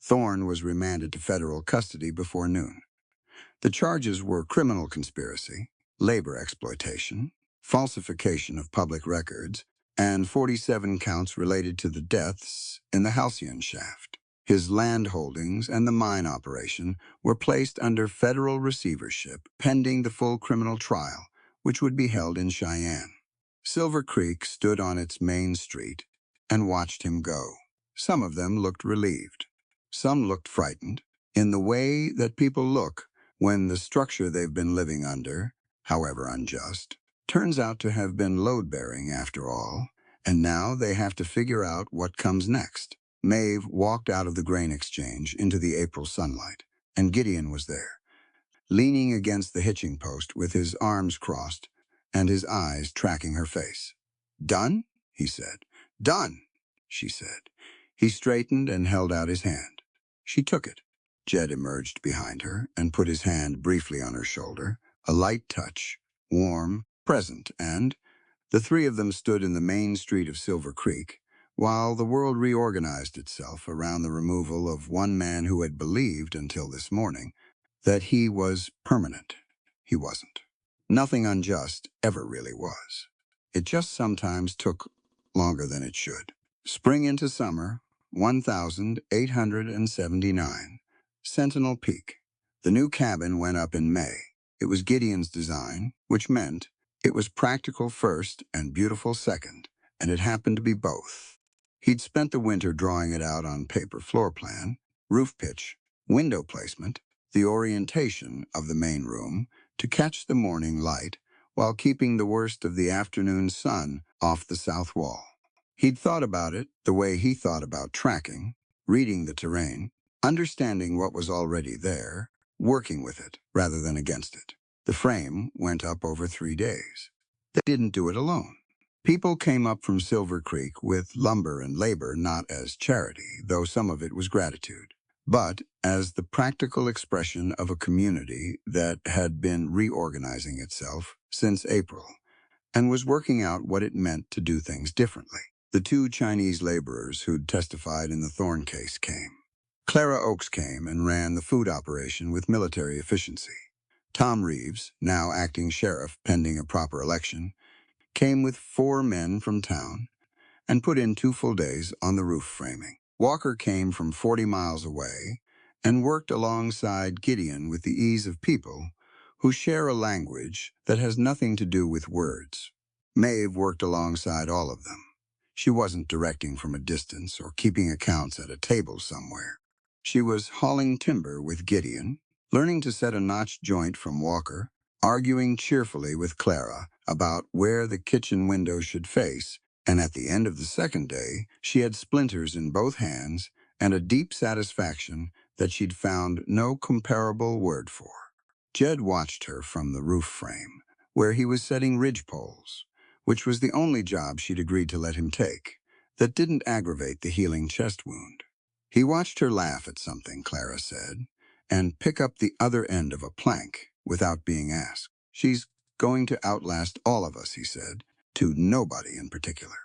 Thorne was remanded to federal custody before noon. The charges were criminal conspiracy, labor exploitation, falsification of public records, and 47 counts related to the deaths in the Halcyon shaft. His land holdings and the mine operation were placed under federal receivership pending the full criminal trial, which would be held in Cheyenne. Silver Creek stood on its main street and watched him go. Some of them looked relieved. Some looked frightened, in the way that people look when the structure they've been living under, however unjust, turns out to have been load-bearing after all, and now they have to figure out what comes next. Maeve walked out of the grain exchange into the April sunlight, and Gideon was there, leaning against the hitching post with his arms crossed and his eyes tracking her face. Done? He said. Done, she said. He straightened and held out his hand. She took it. Jed emerged behind her and put his hand briefly on her shoulder, a light touch, warm, present, and the 3 of them stood in the main street of Silver Creek, while the world reorganized itself around the removal of one man who had believed until this morning that he was permanent. He wasn't. Nothing unjust ever really was. It just sometimes took longer than it should. Spring into summer, 1879. Sentinel Peak. The new cabin went up in May. It was Gideon's design, which meant it was practical first and beautiful second, and it happened to be both. He'd spent the winter drawing it out on paper floor plan, roof pitch, window placement, the orientation of the main room to catch the morning light while keeping the worst of the afternoon sun off the south wall. He'd thought about it the way he thought about tracking, reading the terrain, understanding what was already there, working with it rather than against it. The frame went up over 3 days. They didn't do it alone. People came up from Silver Creek with lumber and labor not as charity, though some of it was gratitude, but as the practical expression of a community that had been reorganizing itself since April and was working out what it meant to do things differently. The 2 Chinese laborers who'd testified in the Thorne case came. Clara Oakes came and ran the food operation with military efficiency. Tom Reeves, now acting sheriff pending a proper election, came with 4 men from town and put in 2 full days on the roof framing. Walker came from 40 miles away and worked alongside Gideon with the ease of people who share a language that has nothing to do with words. Maeve worked alongside all of them. She wasn't directing from a distance or keeping accounts at a table somewhere. She was hauling timber with Gideon, learning to set a notched joint from Walker, arguing cheerfully with Clara about where the kitchen window should face, and at the end of the second day, she had splinters in both hands and a deep satisfaction that she'd found no comparable word for. Jed watched her from the roof frame, where he was setting ridgepoles, which was the only job she'd agreed to let him take, that didn't aggravate the healing chest wound. He watched her laugh at something Clara said, and pick up the other end of a plank without being asked. She's going to outlast all of us, he said, to nobody in particular.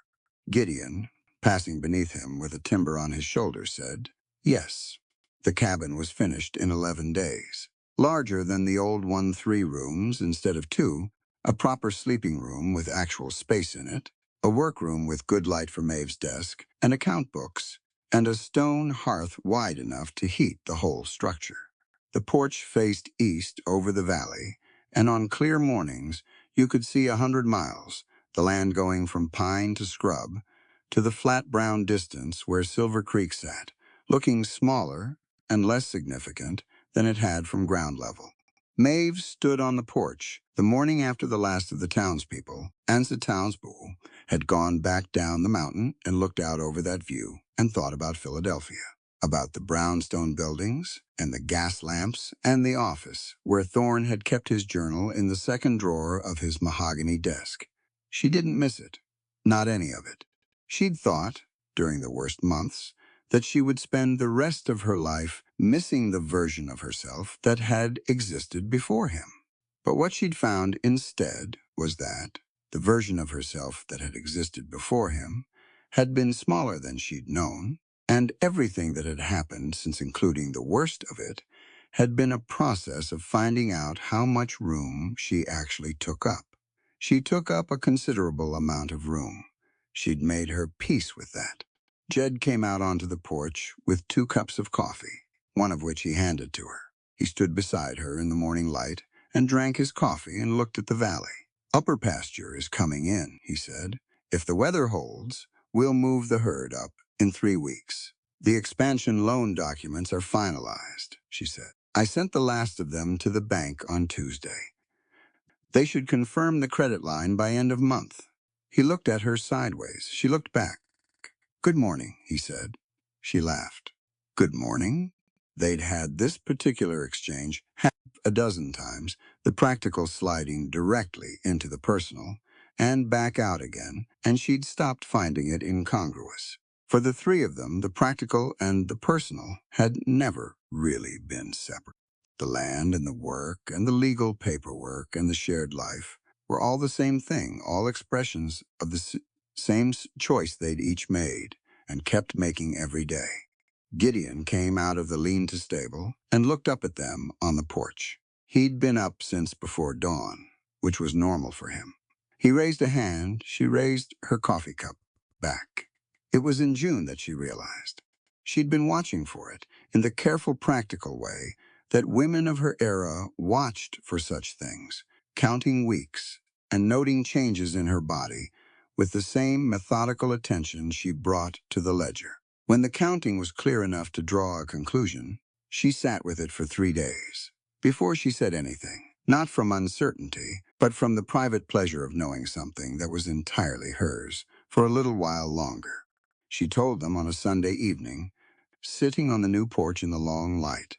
Gideon, passing beneath him with a timber on his shoulder, said, yes. The cabin was finished in 11 days. Larger than the old 1-3 rooms instead of 2, a proper sleeping room with actual space in it, a workroom with good light for Maeve's desk, and account books, and a stone hearth wide enough to heat the whole structure. The porch faced east over the valley, and on clear mornings you could see 100 miles, the land going from pine to scrub, to the flat brown distance where Silver Creek sat, looking smaller and less significant than it had from ground level. Maeve stood on the porch the morning after the last of the townspeople, and the townspool, had gone back down the mountain and looked out over that view and thought about Philadelphia, about the brownstone buildings and the gas lamps and the office where Thorne had kept his journal in the second drawer of his mahogany desk. She didn't miss it, not any of it. She'd thought, during the worst months, that she would spend the rest of her life missing the version of herself that had existed before him. But what she'd found instead was that the version of herself that had existed before him had been smaller than she'd known, and everything that had happened since including the worst of it had been a process of finding out how much room she actually took up. She took up a considerable amount of room. She'd made her peace with that. Jed came out onto the porch with 2 cups of coffee, one of which he handed to her. He stood beside her in the morning light and drank his coffee and looked at the valley. Upper pasture is coming in, he said. If the weather holds, we'll move the herd up in 3 weeks. The expansion loan documents are finalized, she said. I sent the last of them to the bank on Tuesday. They should confirm the credit line by end of month. He looked at her sideways. She looked back. Good morning, he said. She laughed. Good morning? They'd had this particular exchange half a dozen times, the practical sliding directly into the personal and back out again, and she'd stopped finding it incongruous. For the 3 of them, the practical and the personal had never really been separate. The land and the work and the legal paperwork and the shared life were all the same thing, all expressions of the same choice they'd each made and kept making every day. Gideon came out of the lean-to stable and looked up at them on the porch. He'd been up since before dawn, which was normal for him. He raised a hand. She raised her coffee cup back. It was in June that she realized. She'd been watching for it in the careful, practical way that women of her era watched for such things, counting weeks and noting changes in her body with the same methodical attention she brought to the ledger. When the counting was clear enough to draw a conclusion, she sat with it for 3 days, before she said anything, not from uncertainty, but from the private pleasure of knowing something that was entirely hers, for a little while longer. She told them on a Sunday evening, sitting on the new porch in the long light,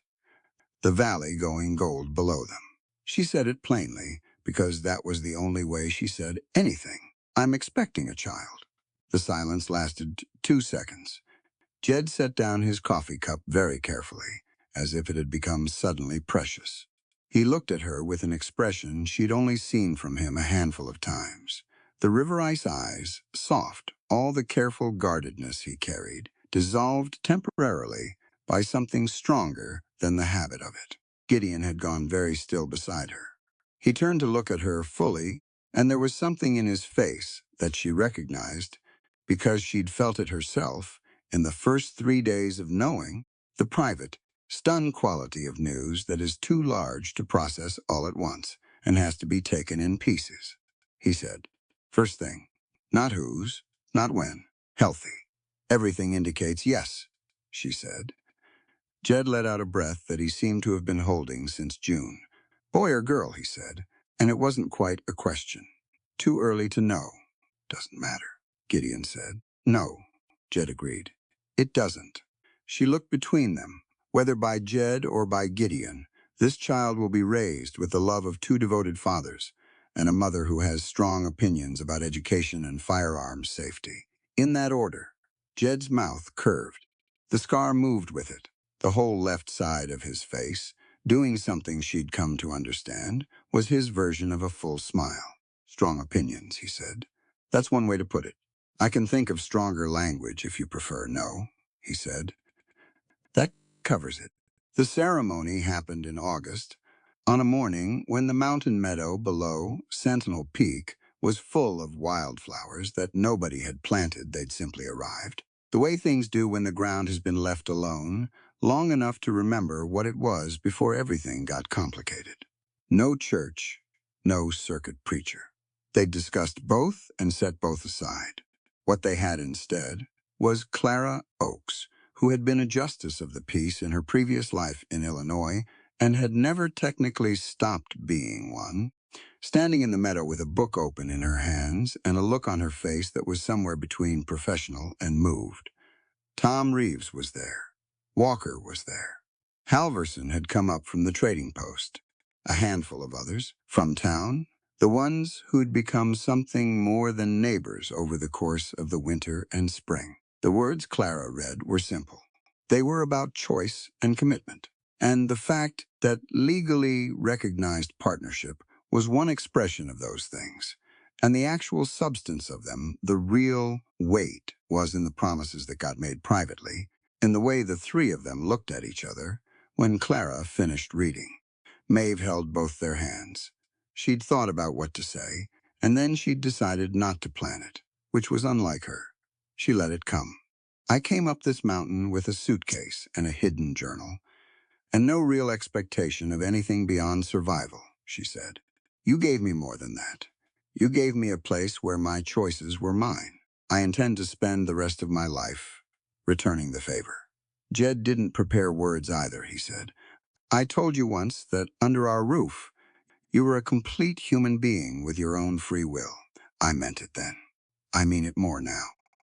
the valley going gold below them. She said it plainly, because that was the only way she said anything. I'm expecting a child. The silence lasted 2 seconds. Jed set down his coffee cup very carefully, as if it had become suddenly precious. He looked at her with an expression she'd only seen from him a handful of times. The river ice eyes, soft, all the careful guardedness he carried, dissolved temporarily by something stronger than the habit of it. Gideon had gone very still beside her. He turned to look at her fully, and there was something in his face that she recognized because she'd felt it herself in the first 3 days of knowing the private, Stun quality of news that is too large to process all at once and has to be taken in pieces, he said. First thing, not whose, not when, healthy. Everything indicates yes, she said. Jed let out a breath that he seemed to have been holding since June. Boy or girl, he said, and it wasn't quite a question. Too early to know. Doesn't matter, Gideon said. No, Jed agreed. It doesn't. She looked between them. Whether by Jed or by Gideon, this child will be raised with the love of two devoted fathers and a mother who has strong opinions about education and firearms safety. In that order, Jed's mouth curved. The scar moved with it, the whole left side of his face, doing something she'd come to understand, was his version of a full smile. Strong opinions, he said. That's one way to put it. I can think of stronger language if you prefer, no, he said. That covers it. The ceremony happened in August, on a morning when the mountain meadow below Sentinel Peak was full of wildflowers that nobody had planted, they'd simply arrived. The way things do when the ground has been left alone, long enough to remember what it was before everything got complicated. No church, no circuit preacher. They'd discussed both and set both aside. What they had instead was Clara Oakes, who had been a justice of the peace in her previous life in Illinois and had never technically stopped being one, standing in the meadow with a book open in her hands and a look on her face that was somewhere between professional and moved. Tom Reeves was there. Walker was there. Halverson had come up from the trading post. A handful of others, from town, the ones who'd become something more than neighbors over the course of the winter and spring. The words Clara read were simple. They were about choice and commitment, and the fact that legally recognized partnership was one expression of those things, and the actual substance of them, the real weight, was in the promises that got made privately, in the way the three of them looked at each other when Clara finished reading. Maeve held both their hands. She'd thought about what to say, and then she'd decided not to plan it, which was unlike her. She let it come. I came up this mountain with a suitcase and a hidden journal, and no real expectation of anything beyond survival, she said. You gave me more than that. You gave me a place where my choices were mine. I intend to spend the rest of my life returning the favor. Jed didn't prepare words either, he said. I told you once that under our roof, you were a complete human being with your own free will. I meant it then. I mean it more now.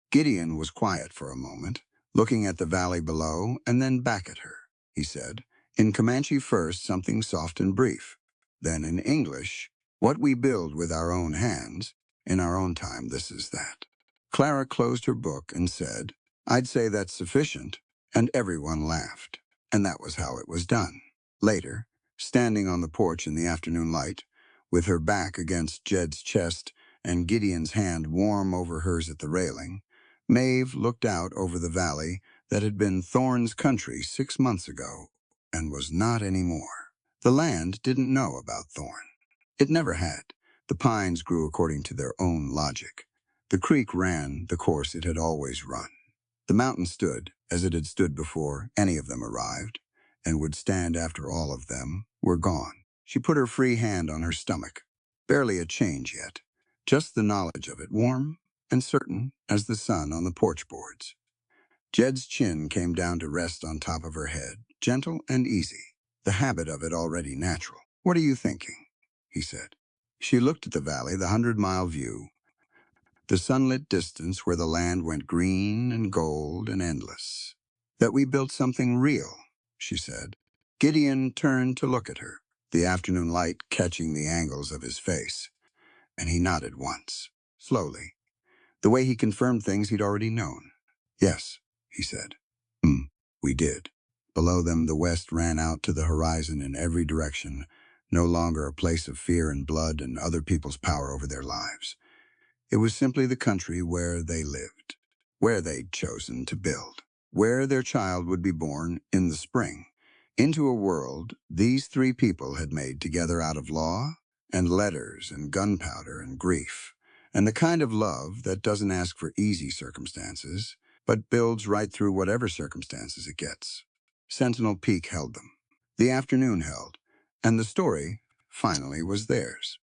Gideon was quiet for a moment, looking at the valley below and then back at her. He said, in Comanche first, something soft and brief. Then in English, what we build with our own hands, in our own time, this is that. Clara closed her book and said, I'd say that's sufficient, and everyone laughed. And that was how it was done. Later, standing on the porch in the afternoon light, with her back against Jed's chest and Gideon's hand warm over hers at the railing, Maeve looked out over the valley that had been Thorne's country 6 months ago and was not anymore. The land didn't know about Thorne. It never had. The pines grew according to their own logic. The creek ran the course it had always run. The mountain stood as it had stood before any of them arrived, and would stand after all of them were gone. She put her free hand on her stomach. Barely a change yet, just the knowledge of it, warm and certain as the sun on the porch boards. Jed's chin came down to rest on top of her head, gentle and easy, the habit of it already natural. What are you thinking? He said. She looked at the valley, the 100-mile view, the sunlit distance where the land went green and gold and endless. That we built something real, she said. Gideon turned to look at her, the afternoon light catching the angles of his face, and he nodded once, slowly, the way he confirmed things he'd already known. Yes, he said. We did. Below them, the west ran out to the horizon in every direction, no longer a place of fear and blood and other people's power over their lives. It was simply the country where they lived, where they'd chosen to build, where their child would be born in the spring, into a world these three people had made together out of law and letters and gunpowder and grief, and the kind of love that doesn't ask for easy circumstances, but builds right through whatever circumstances it gets. Sentinel Peak held them. The afternoon held, and the story finally was theirs.